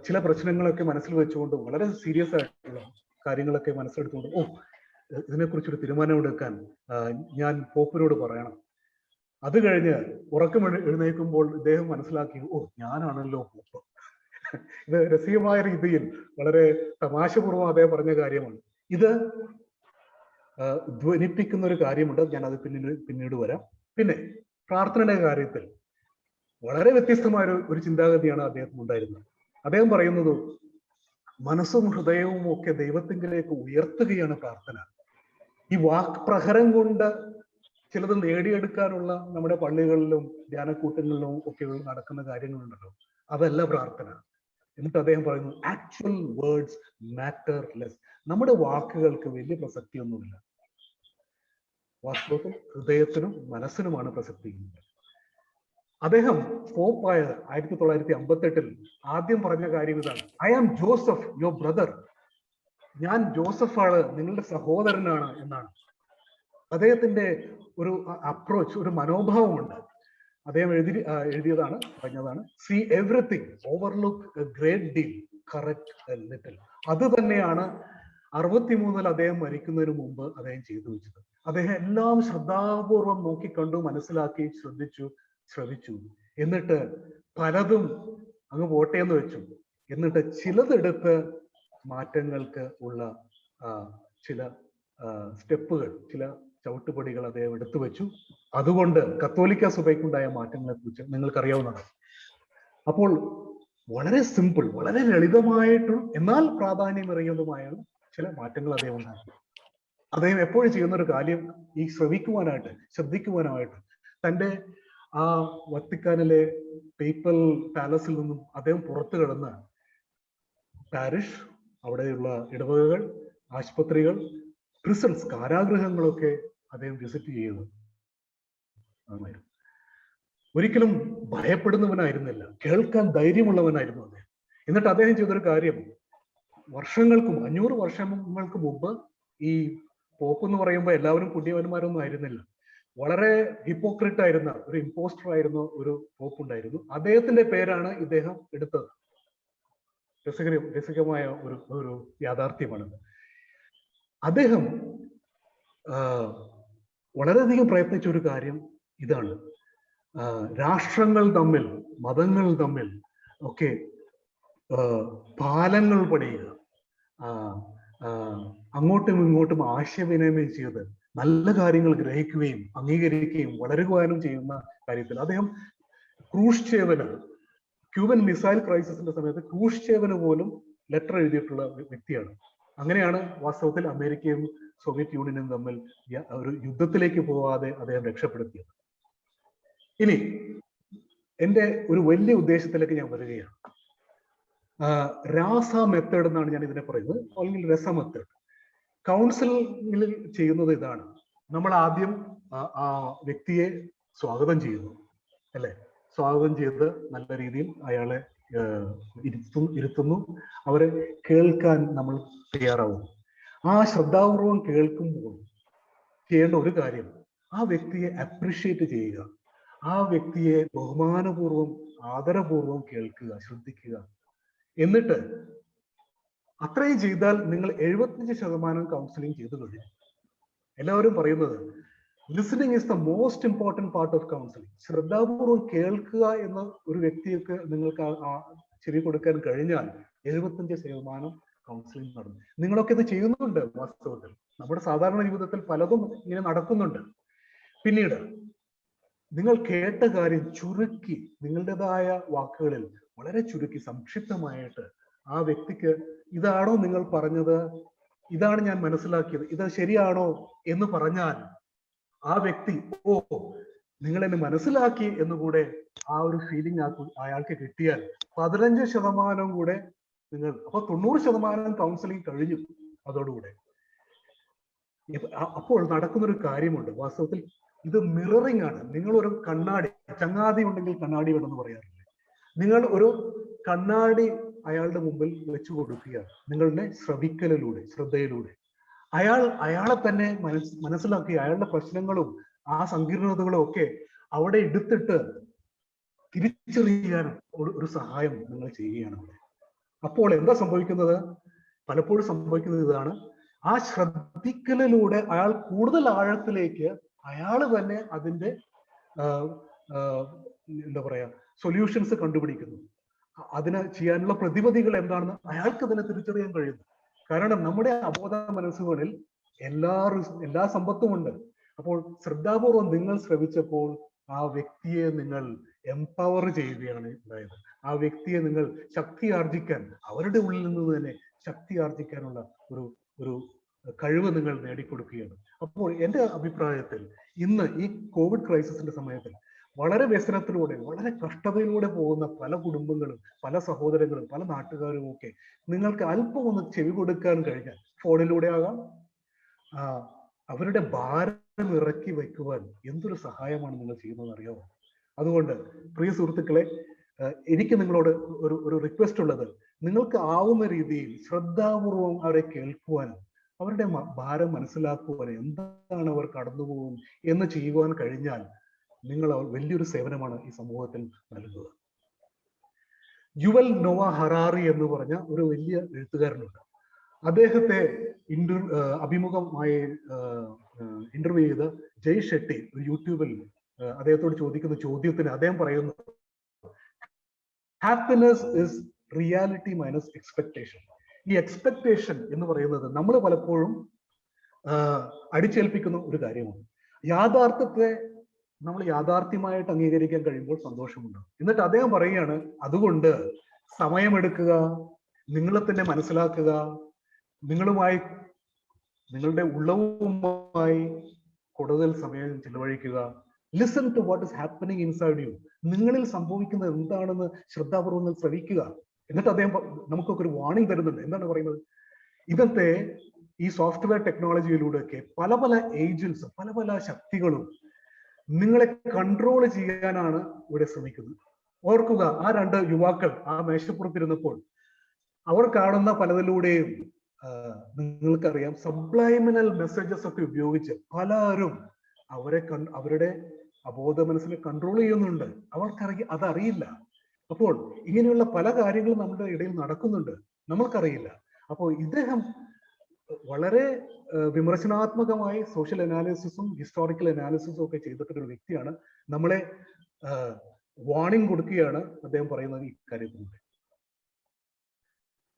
ചില പ്രശ്നങ്ങളൊക്കെ മനസ്സിൽ വെച്ചുകൊണ്ട്, വളരെ സീരിയസ് ആയിട്ടുള്ള കാര്യങ്ങളൊക്കെ മനസ്സിലെടുത്തുകൊണ്ട് ഇതിനെക്കുറിച്ചൊരു തീരുമാനമെടുക്കാൻ ഞാൻ പോപ്പിനോട് പറയണം. അത് കഴിഞ്ഞ് ഉറക്കം എഴുന്നേൽക്കുമ്പോൾ ഇദ്ദേഹം മനസ്സിലാക്കി, ഞാനാണല്ലോ പോപ്പ്. ഇത് രസീയമായ രീതിയിൽ വളരെ തമാശപൂർവ്വം അദ്ദേഹം പറഞ്ഞ കാര്യമാണ്. ഇത് ധ്വനിപ്പിക്കുന്ന ഒരു കാര്യമുണ്ട്, ഞാൻ അത് പിന്നീട് വരാം. പിന്നെ പ്രാർത്ഥനയുടെ കാര്യത്തിൽ വളരെ വ്യത്യസ്തമായ ഒരു ചിന്താഗതിയാണ് അദ്ദേഹത്തിന് ഉണ്ടായിരുന്നത്. അദ്ദേഹം പറയുന്നത് മനസ്സും ഹൃദയവും ഒക്കെ ദൈവത്തിങ്കിലേക്ക് ഉയർത്തുകയാണ് പ്രാർത്ഥന. ഈ വാക്പ്രഹരം കൊണ്ട് ചിലത് നേടിയെടുക്കാനുള്ള നമ്മുടെ പള്ളികളിലും ധ്യാനക്കൂട്ടങ്ങളിലും ഒക്കെ നടക്കുന്ന കാര്യങ്ങളുണ്ടല്ലോ, അതല്ല പ്രാർത്ഥന. എന്നിട്ട് അദ്ദേഹം പറയുന്നു, ആക്ച്വൽ വേർഡ്സ് മാറ്റർ ലെസ്. നമ്മുടെ വാക്കുകൾക്ക് വലിയ പ്രസക്തിയൊന്നുമില്ല, വാസ്തവത്തിൽ ഹൃദയത്തിനും മനസ്സിനുമാണ് പ്രസക്തി. അദ്ദേഹം പോപ്പായത് 1958 ആദ്യം പറഞ്ഞ കാര്യം ഇതാണ്, I am Joseph your brother. ഞാൻ ജോസഫാണ്, നിങ്ങളുടെ സഹോദരനാണ് എന്നാണ്. അദ്ദേഹത്തിന്റെ ഒരു അപ്രോച്ച്, ഒരു മനോഭാവമുണ്ട്. അദ്ദേഹം എഴുതിയതാണ്, പറഞ്ഞതാണ്, see everything, overlook a great deal, correct a little. അത് തന്നെയാണ് 63 അദ്ദേഹം മരിക്കുന്നതിന് മുമ്പ് അദ്ദേഹം ചെയ്തു വെച്ചത്. അദ്ദേഹം എല്ലാം ശ്രദ്ധാപൂർവം നോക്കിക്കണ്ടു, മനസ്സിലാക്കി, ശ്രവിച്ചു. എന്നിട്ട് പലതും അങ്ങ് പോട്ടെ എന്ന് വെച്ചു. എന്നിട്ട് ചിലതെടുത്ത് മാറ്റങ്ങൾക്ക് ഉള്ള ചില സ്റ്റെപ്പുകൾ, ചില ചവിട്ടുപടികൾ അദ്ദേഹം എടുത്തു വെച്ചു. അതുകൊണ്ട് കത്തോലിക്ക സഭയ്ക്കുണ്ടായ മാറ്റങ്ങളെ കുറിച്ച് നിങ്ങൾക്കറിയാവുന്നതാണ്. അപ്പോൾ വളരെ സിമ്പിൾ, വളരെ ലളിതമായിട്ടും എന്നാൽ പ്രാധാന്യമേറിയതുമായ ചില മാറ്റങ്ങൾ അദ്ദേഹം ഉണ്ടാക്കി. അദ്ദേഹം എപ്പോഴും ചെയ്യുന്ന ഒരു കാര്യം ഈ ശ്രദ്ധിക്കുവാനായിട്ട് തൻ്റെ ആ വത്തിക്കാനിലെ പേപ്പൽ പാലസിൽ നിന്നും അദ്ദേഹം പുറത്തു കടന്ന് പാരിഷ്, അവിടെയുള്ള ഇടവകകൾ, ആശുപത്രികൾ, പ്രിസൺസ്, കാരാഗൃഹങ്ങളൊക്കെ അദ്ദേഹം വിസിറ്റ് ചെയ്തു. ഒരിക്കലും ഭയപ്പെടുന്നവനായിരുന്നില്ല, കേൾക്കാൻ ധൈര്യമുള്ളവനായിരുന്നു അദ്ദേഹം. എന്നിട്ട് അദ്ദേഹം ചെയ്തൊരു കാര്യം, 500 വർഷങ്ങൾക്ക് മുമ്പ് ഈ പോപ്പ് എന്ന് പറയുമ്പോൾ എല്ലാവരും പുണ്യവാന്മാരൊന്നും ആയിരുന്നില്ല. വളരെ ഹിപ്പോക്രിറ്റ് ആയിരുന്ന ഒരു ഇമ്പോസ്റ്റർ ആയിരുന്ന ഒരു പോപ്പ് ഉണ്ടായിരുന്നു. അദ്ദേഹത്തിന്റെ പേരാണ് ഇദ്ദേഹം എടുത്തത്. രസികമായ ഒരു യാഥാർത്ഥ്യമാണത്. അദ്ദേഹം വളരെയധികം പ്രയത്നിച്ച ഒരു കാര്യം ഇതാണ്. രാഷ്ട്രങ്ങൾ തമ്മിൽ, മതങ്ങൾ തമ്മിൽ ഒക്കെ പാലങ്ങൾ പണിയുക, അങ്ങോട്ടും ഇങ്ങോട്ടും ആശയവിനിമയം ചെയ്ത് നല്ല കാര്യങ്ങൾ ഗ്രഹിക്കുകയും അംഗീകരിക്കുകയും വളരുവാനും ചെയ്യുന്ന കാര്യത്തിൽ അദ്ദേഹം ക്യൂബൻ മിസൈൽ ക്രൈസിസിന്റെ സമയത്ത് ക്രൂഷ്ചേവന് പോലും ലെറ്റർ എഴുതിയിട്ടുള്ള വ്യക്തിയാണ്. അങ്ങനെയാണ് വാസ്തവത്തിൽ അമേരിക്കയും സോവിയറ്റ് യൂണിയനും തമ്മിൽ ഒരു യുദ്ധത്തിലേക്ക് പോവാതെ അദ്ദേഹം രക്ഷപ്പെടുത്തിയത്. ഇനി എൻ്റെ ഒരു വലിയ ഉദ്ദേശത്തിലേക്ക് ഞാൻ വരികയാണ്. രാസ മെത്തേഡ് എന്നാണ് ഞാൻ ഇതിനെ പറയുന്നത്, അല്ലെങ്കിൽ രസ മെത്തേഡ്. കൗൺസിലിൽ ചെയ്യുന്നത് ഇതാണ്. നമ്മൾ ആദ്യം ആ വ്യക്തിയെ സ്വാഗതം ചെയ്യുന്നു, അല്ലെ? സ്വാഗതം ചെയ്ത് നല്ല രീതിയിൽ അയാളെ ഇരുത്തുന്നു, അവരെ കേൾക്കാൻ നമ്മൾ തയ്യാറാവുന്നു. ആ ശ്രദ്ധാപൂർവം കേൾക്കുമ്പോൾ ചെയ്യേണ്ട ഒരു കാര്യം, ആ വ്യക്തിയെ അപ്രിഷ്യേറ്റ് ചെയ്യുക, ആ വ്യക്തിയെ ബഹുമാനപൂർവം, ആദരപൂർവം കേൾക്കുക, ശ്രദ്ധിക്കുക. എന്നിട്ട് അത്രയും ചെയ്താൽ നിങ്ങൾ 75% കൗൺസിലിംഗ് ചെയ്തു കഴിഞ്ഞു. എല്ലാവരും പറയുന്നത് listening is the most important part of counselling. ശ്രദ്ധാപൂർവം കേൾക്കുക എന്ന ഒരു വ്യക്തിക്ക് നിങ്ങൾക്ക് ചെവി കൊടുക്കാൻ കഴിഞ്ഞാൽ 75% കൗൺസിലിംഗ് നടന്നു. നിങ്ങളൊക്കെ ഇത് ചെയ്യുന്നുണ്ട്. വാസ്തവത്തിൽ നമ്മുടെ സാധാരണ ജീവിതത്തിൽ പലതും ഇങ്ങനെ നടക്കുന്നുണ്ട്. പിന്നീട് നിങ്ങൾ കേട്ട കാര്യം ചുരുക്കി, നിങ്ങളുടേതായ വാക്കുകളിൽ വളരെ ചുരുക്കി സംക്ഷിപ്തമായിട്ട് ആ വ്യക്തിക്ക് ഇതാണോ നിങ്ങൾ പറഞ്ഞത്, ഇതാണ് ഞാൻ മനസ്സിലാക്കിയത്, ഇത് ശരിയാണോ എന്ന് പറഞ്ഞാൽ ആ വ്യക്തി നിങ്ങൾ എന്നെ മനസ്സിലാക്കി എന്നുകൂടെ ആ ഒരു ഫീലിംഗ് അയാൾക്ക് കിട്ടിയാൽ 15% കൂടെ നിങ്ങൾ, അപ്പൊ 90% കൗൺസിലിംഗ് കഴിഞ്ഞു അതോടുകൂടെ. അപ്പോൾ നടക്കുന്നൊരു കാര്യമുണ്ട്. വാസ്തവത്തിൽ ഇത് മിററിംഗ് ആണ്. നിങ്ങൾ ഒരു കണ്ണാടി, ചങ്ങാതി ഉണ്ടെങ്കിൽ കണ്ണാടി വേണമെന്ന് പറയാറില്ലേ? നിങ്ങൾ ഒരു കണ്ണാടി അയാളുടെ മുമ്പിൽ വെച്ചു കൊടുക്കുക, നിങ്ങളുടെ ശ്രദ്ധയിലൂടെ. അയാളെ തന്നെ മനസ്സിലാക്കി അയാളുടെ പ്രശ്നങ്ങളും ആ സങ്കീർണതകളും ഒക്കെ അവിടെ എടുത്തിട്ട് തിരിച്ചറിയാൻ ഒരു സഹായം നിങ്ങൾ ചെയ്യുകയാണ് അവിടെ. അപ്പോൾ എന്താ സംഭവിക്കുന്നത്? പലപ്പോഴും സംഭവിക്കുന്നത് ഇതാണ്, ആ ശ്രദ്ധിക്കലിലൂടെ അയാൾ കൂടുതൽ ആഴത്തിലേക്ക് അയാൾ തന്നെ അതിന്റെ എന്താ പറയാ സൊല്യൂഷൻസ് കണ്ടുപിടിക്കുന്നു. അതിന് ചെയ്യാനുള്ള പ്രതിവിധികൾ എന്താണെന്ന് അയാൾക്ക് തന്നെ തിരിച്ചറിയാൻ കഴിയുന്നു. കാരണം നമ്മുടെ അബോധ മനസ്സുകളിൽ എല്ലാ സമ്പത്തും ഉണ്ട്. അപ്പോൾ ശ്രദ്ധാപൂർവം നിങ്ങൾ ശ്രവിച്ചപ്പോൾ ആ വ്യക്തിയെ നിങ്ങൾ എംപവർ ചെയ്യുകയാണ് ഉണ്ടായത്. ആ വ്യക്തിയെ നിങ്ങൾ ശക്തി ആർജിക്കാൻ, അവരുടെ ഉള്ളിൽ നിന്ന് തന്നെ ശക്തി ആർജിക്കാനുള്ള ഒരു കഴിവ് നിങ്ങൾ നേടിക്കൊടുക്കുകയാണ്. അപ്പോൾ എൻ്റെ അഭിപ്രായത്തിൽ ഇന്ന് ഈ കോവിഡ് ക്രൈസിസിന്റെ സമയത്തിൽ വളരെ വ്യസനത്തിലൂടെ, വളരെ കഷ്ടതയിലൂടെ പോകുന്ന പല കുടുംബങ്ങളും, പല സഹോദരങ്ങളും, പല നാട്ടുകാരും ഒക്കെ നിങ്ങൾക്ക് അല്പം ഒന്ന് ചെവി കൊടുക്കാൻ കഴിഞ്ഞാൽ, ഫോണിലൂടെ ആകാം, അവരുടെ ഭാരം ഇറക്കി വയ്ക്കുവാൻ എന്തൊരു സഹായമാണ് നിങ്ങൾ ചെയ്യുന്നതെന്ന് അറിയാമോ? അതുകൊണ്ട് പ്രിയ സുഹൃത്തുക്കളെ, എനിക്ക് നിങ്ങളോട് ഒരു റിക്വസ്റ്റ് ഉള്ളത്, നിങ്ങൾക്ക് ആവുന്ന രീതിയിൽ ശ്രദ്ധാപൂർവം അവരെ കേൾക്കുവാനും അവരുടെ ഭാരം മനസ്സിലാക്കുവാനും എന്താണ് അവർ കടന്നുപോകും എന്ന് ചെയ്യുവാൻ കഴിഞ്ഞാൽ നിങ്ങൾ വലിയൊരു സേവനമാണ് ഈ സമൂഹത്തിൽ നൽകുക. യുവൽ നോവ ഹറാറി എന്ന് പറഞ്ഞ ഒരു വലിയ എഴുത്തുകാരനുണ്ട്. അദ്ദേഹത്തെ അഭിമുഖമായി ഇന്റർവ്യൂ ചെയ്ത ജയ് ഷെട്ടി യൂട്യൂബിൽ അദ്ദേഹത്തോട് ചോദിക്കുന്ന ചോദ്യത്തിന് അദ്ദേഹം പറയുന്നു, happiness is reality minus expectation. ഈ എക്സ്പെക്ടേഷൻ എന്ന് പറയുന്നത് നമ്മൾ പലപ്പോഴും അടിച്ചേൽപ്പിക്കുന്ന ഒരു കാര്യമാണ്. യാഥാർത്ഥ്യത്തെ നമ്മൾ യാഥാർത്ഥ്യമായിട്ട് അംഗീകരിക്കാൻ കഴിയുമ്പോൾ സന്തോഷമുണ്ട്. എന്നിട്ട് അദ്ദേഹം പറയുകയാണ്, അതുകൊണ്ട് സമയമെടുക്കുക, നിങ്ങളെ തന്നെ മനസ്സിലാക്കുക, നിങ്ങളുമായി നിങ്ങളുടെ ഉള്ളവുമായി കൂടുതൽ സമയം ചിലവഴിക്കുക. Listen to what is happening inside you. നിങ്ങളിൽ സംഭവിക്കുന്നത് എന്താണെന്ന് ശ്രദ്ധാപൂർവ്വം ശ്രവിക്കുക. എന്നിട്ട് അദ്ദേഹം നമുക്കൊക്കെ ഒരു വാർണിംഗ് തരുന്നുണ്ട്. എന്താണ് പറയുന്നത്? ഇന്നത്തെ ഈ സോഫ്റ്റ്വെയർ ടെക്നോളജിയിലൂടെയൊക്കെ പല പല ഏജൻസ്, പല പല ശക്തികളും നിങ്ങളെ കൺട്രോൾ ചെയ്യാനാണ് ഇവിടെ ശ്രമിക്കുന്നത്. ഓർക്കുക, ആ രണ്ട് യുവാക്കൾ ആ മേശപ്പുറത്തിരുന്നപ്പോൾ അവർ കാണുന്ന പലതിലൂടെയും നിങ്ങൾക്കറിയാം, സബ്ലൈമിനൽ മെസ്സേജസ് ഒക്കെ ഉപയോഗിച്ച് പലരും അവരുടെ അബോധ മനസ്സിനെ കൺട്രോൾ ചെയ്യുന്നുണ്ട്. അതറിയില്ല. അപ്പോൾ ഇങ്ങനെയുള്ള പല കാര്യങ്ങളും നമ്മുടെ ഇടയിൽ നടക്കുന്നുണ്ട്, നമ്മൾക്കറിയില്ല. അപ്പോൾ ഇദ്ദേഹം വളരെ വിമർശനാത്മകമായി സോഷ്യൽ അനാലിസിസും ഹിസ്റ്റോറിക്കൽ അനാലിസിസും ഒക്കെ ചെയ്തിട്ടൊരു വ്യക്തിയാണ്. നമ്മളെ വാർണിംഗ് കൊടുക്കുകയാണ് അദ്ദേഹം പറയുന്നത് ഈ കാര്യത്തിലൂടെ.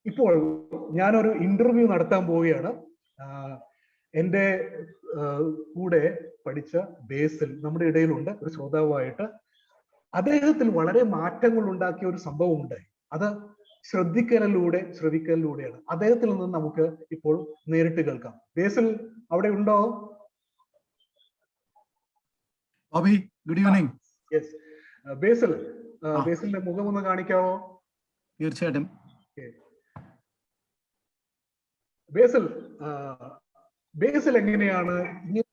ഇപ്പോൾ ഞാനൊരു ഇന്റർവ്യൂ നടത്താൻ പോവുകയാണ്. എൻ്റെ കൂടെ പഠിച്ച ബേസിൽ നമ്മുടെ ഇടയിലുണ്ട്, ഒരു ശ്രോതാവായിട്ട്. അദ്ദേഹത്തിൽ വളരെ മാറ്റങ്ങൾ ഉണ്ടാക്കിയ ഒരു സംഭവം ഉണ്ടായി. അത് ശ്രവിക്കലിലൂടെയാണ്. അദ്ദേഹത്തിൽ നിന്ന് നമുക്ക് ഇപ്പോൾ നേരിട്ട് കേൾക്കാം. ബേസിൽ അവിടെ ഉണ്ടോ? Bobby, good evening. യെസ്, ബേസിലിന്റെ മുഖം ഒന്ന് കാണിക്കാവോ? തീർച്ചയായിട്ടും. ബേസിൽ എങ്ങനെയാണ് ഇങ്ങനെ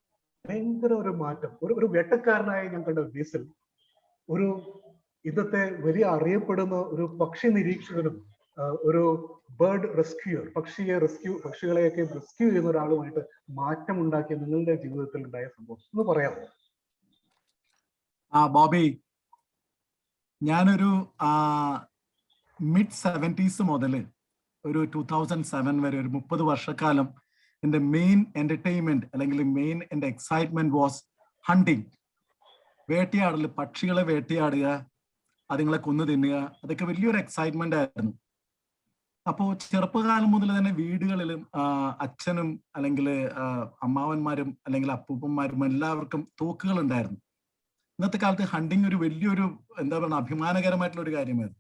ഭയങ്കര ഒരു മാറ്റം? ഒരു വേട്ടക്കാരനായി ഞാൻ കണ്ട ബേസിൽ ഒരു ഇന്നത്തെ വലിയ അറിയപ്പെടുന്ന ഒരു പക്ഷി നിരീക്ഷകനും ഒരു ബേർഡ് റെസ്ക്യൂർ, പക്ഷികളെയൊക്കെ റെസ്ക്യൂ ചെയ്യുന്ന ഒരാളുമായിട്ട് മാറ്റം ഉണ്ടാക്കിയ നിങ്ങളുടെ ജീവിതത്തിൽ ഉണ്ടായ സംഭവം ഒന്ന് പറയാമോ? ബോബി, ഞാനൊരു മിഡ് 70s മുതൽ ഒരു 2007 വരെ ഒരു 30 വർഷക്കാലം എൻ്റെ മെയിൻ എന്റർടൈൻമെന്റ് അല്ലെങ്കിൽ മെയിൻ എൻ്റെ എക്സൈറ്റ്മെന്റ് വാസ് ഹണ്ടിങ്, വേട്ടയാടൽ, പക്ഷികളെ വേട്ടയാടുക, അതുങ്ങളെ കൊന്നു തിന്നുക. അതൊക്കെ വലിയൊരു എക്സൈറ്റ്മെന്റ് ആയിരുന്നു. അപ്പോൾ ചെറുപ്പകാലം മുതൽ തന്നെ വീടുകളിലും അച്ഛനും അല്ലെങ്കിൽ അമ്മാവന്മാരും അല്ലെങ്കിൽ അപ്പൂപ്പന്മാരും എല്ലാവർക്കും തോക്കുകൾ ഉണ്ടായിരുന്നു. ഇന്നത്തെ കാലത്ത് ഹണ്ടിങ് ഒരു വലിയൊരു എന്താ പറയുക അഭിമാനകരമായിട്ടുള്ള ഒരു കാര്യമായിരുന്നു.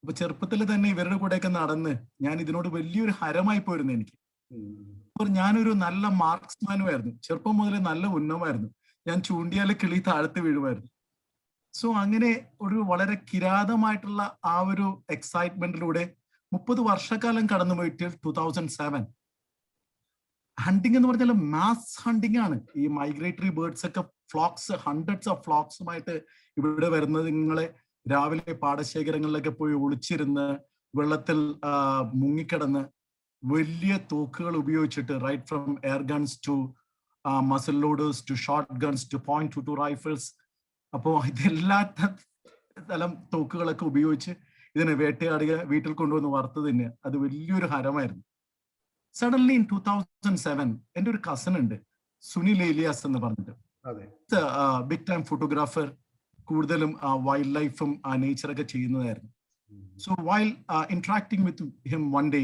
അപ്പൊ ചെറുപ്പത്തിൽ തന്നെ ഇവരുടെ കൂടെയൊക്കെ നടന്ന് ഞാൻ ഇതിനോട് വലിയൊരു ഹരമായി പോയിരുന്നു എനിക്ക്. ഞാനൊരു നല്ല മാർക്സ്മാനുമായിരുന്നു. ചെറുപ്പം മുതലേ നല്ല ഉന്നമായിരുന്നു. ഞാൻ ചൂണ്ടിയാൽ കിളി താഴത്ത് വീഴുമായിരുന്നു. സോ അങ്ങനെ ഒരു വളരെ കിരാതമായിട്ടുള്ള ആ ഒരു എക്സൈറ്റ്മെന്റിലൂടെ 30 വർഷക്കാലം കടന്നുപോയിട്ട് 2007 ഹണ്ടിങ് എന്ന് പറഞ്ഞാൽ മാസ് ഹണ്ടിങ് ആണ്. ഈ മൈഗ്രേറ്ററി ബേർഡ്സ് ഒക്കെ ഫ്ലോക്സ്, ഹൺഡ്രഡ്സ് ഓഫ് ഫ്ലോക്സുമായിട്ട് ഇവിടെ വരുന്നത്. നിങ്ങളെ രാവിലെ പാടശേഖരങ്ങളിലൊക്കെ പോയി ഒളിച്ചിരുന്ന് വെള്ളത്തിൽ മുങ്ങിക്കിടന്ന് വലിയ തോക്കുകൾ ഉപയോഗിച്ചിട്ട്, right from air guns to muzzle loaders to short guns to .22 rifles. അപ്പോൾ ഇതെല്ലാ തരം തോക്കുകളൊക്കെ ഉപയോഗിച്ച് ഇതിനെ വേട്ടയാടുക, വീട്ടിൽ കൊണ്ടുവന്ന് വറുത്ത് തന്നെ അത് വലിയൊരു ഹരമായിരുന്നു. സഡൻലി ഇൻ 2007 എൻ്റെ ഒരു കസൻ ഉണ്ട്, സുനിൽ ഏലിയാസ് എന്ന് പറഞ്ഞിട്ട്, ബിഗ് ടൈം ഫോട്ടോഗ്രാഫർ, കൂടുതലും വൈൽഡ് ലൈഫും നേച്ചറൊക്കെ ചെയ്യുന്നതായിരുന്നു. So while interacting with him one day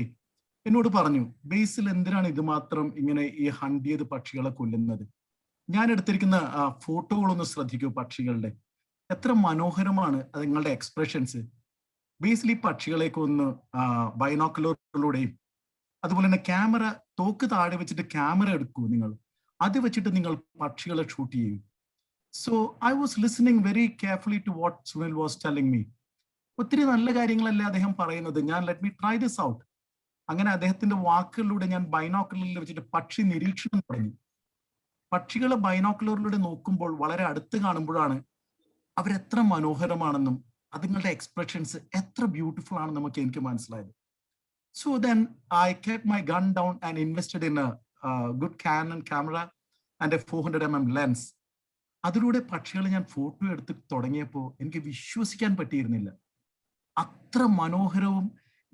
എന്നോട് പറഞ്ഞു, ബേസിൽ എന്തിനാണ് ഇത് മാത്രം ഇങ്ങനെ ഈ ഹണ്ട് ചെയ്ത് പക്ഷികളെ കൊല്ലുന്നത്? ഞാൻ എടുത്തിരിക്കുന്ന ഫോട്ടോകളൊന്ന് ശ്രദ്ധിക്കൂ, പക്ഷികളുടെ എത്ര മനോഹരമാണ് അത്, നിങ്ങളുടെ എക്സ്പ്രഷൻസ്. ബേസിൽ ഈ പക്ഷികളെയൊക്കെ ഒന്ന് ബൈനോക്കുലറിലൂടെയും അതുപോലെ തന്നെ ക്യാമറ, തോക്ക് താഴെ വെച്ചിട്ട് ക്യാമറ എടുക്കൂ നിങ്ങൾ, അത് വെച്ചിട്ട് നിങ്ങൾ പക്ഷികളെ ഷൂട്ട് ചെയ്യൂ. So I was listening very carefully to what Sunil was telling me. ഒത്തിരി നല്ല കാര്യങ്ങളല്ലേ അദ്ദേഹം പറയുന്നത്. ഞാൻ let me try this out. അങ്ങനെ അദ്ദേഹത്തിന്റെ വാക്കുകളിലൂടെ ഞാൻ ബൈനോക്കുലറിൽ വെച്ചിട്ട് പക്ഷി നിരീക്ഷണം തുടങ്ങി. പക്ഷികളെ ബൈനോക്കുലറിലൂടെ നോക്കുമ്പോൾ, വളരെ അടുത്ത് കാണുമ്പോഴാണ് അവരെത്ര മനോഹരമാണെന്നും അതുങ്ങളുടെ എക്സ്പ്രഷൻസ് എത്ര ബ്യൂട്ടിഫുൾ ആണെന്നും ഒക്കെ എനിക്ക് മനസ്സിലായത്. So then I kept my gun down and invested in A good Canon camera and A 400mm lens. അതിലൂടെ പക്ഷികളെ ഞാൻ ഫോട്ടോ എടുത്ത് തുടങ്ങിയപ്പോൾ എനിക്ക് വിശ്വസിക്കാൻ പറ്റിയിരുന്നില്ല. അത്ര മനോഹരവും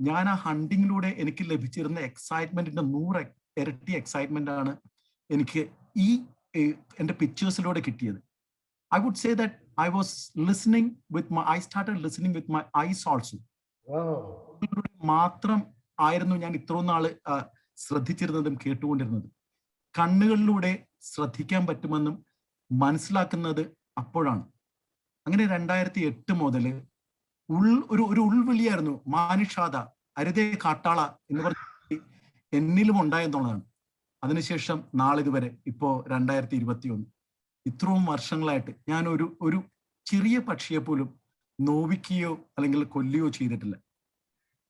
ഞാൻ ആ ഹണ്ടിങ്ങിലൂടെ എനിക്ക് ലഭിച്ചിരുന്ന എക്സൈറ്റ്മെന്റിന്റെ 100 ഇരട്ടി എക്സൈറ്റ്മെന്റ് ആണ് എനിക്ക് ഈ എന്റെ പിക്ചേഴ്സിലൂടെ കിട്ടിയത്. I would say that I was listening with my, I started listening with my eyes also. മാത്രം ആയിരുന്നു ഞാൻ ഇത്രയും നാള് ശ്രദ്ധിച്ചിരുന്നതും കേട്ടുകൊണ്ടിരുന്നത്. കണ്ണുകളിലൂടെ ശ്രദ്ധിക്കാൻ പറ്റുമെന്നും മനസ്സിലാക്കുന്നത് അപ്പോഴാണ്. അങ്ങനെ 2008 മുതൽ ഒരു ഉൾവിളിയായിരുന്നു, മാനുഷാദ അരുതേ കാട്ടാള എന്ന് പറഞ്ഞ് എന്നിലും ഉണ്ടായെന്നുള്ളതാണ്. അതിനുശേഷം നാളിതുവരെ ഇപ്പോ 2021 ഇത്രയും വർഷങ്ങളായിട്ട് ഞാൻ ഒരു ചെറിയ പക്ഷിയെ പോലും നോവിക്കുകയോ അല്ലെങ്കിൽ കൊല്ലുകയോ ചെയ്തിട്ടില്ല.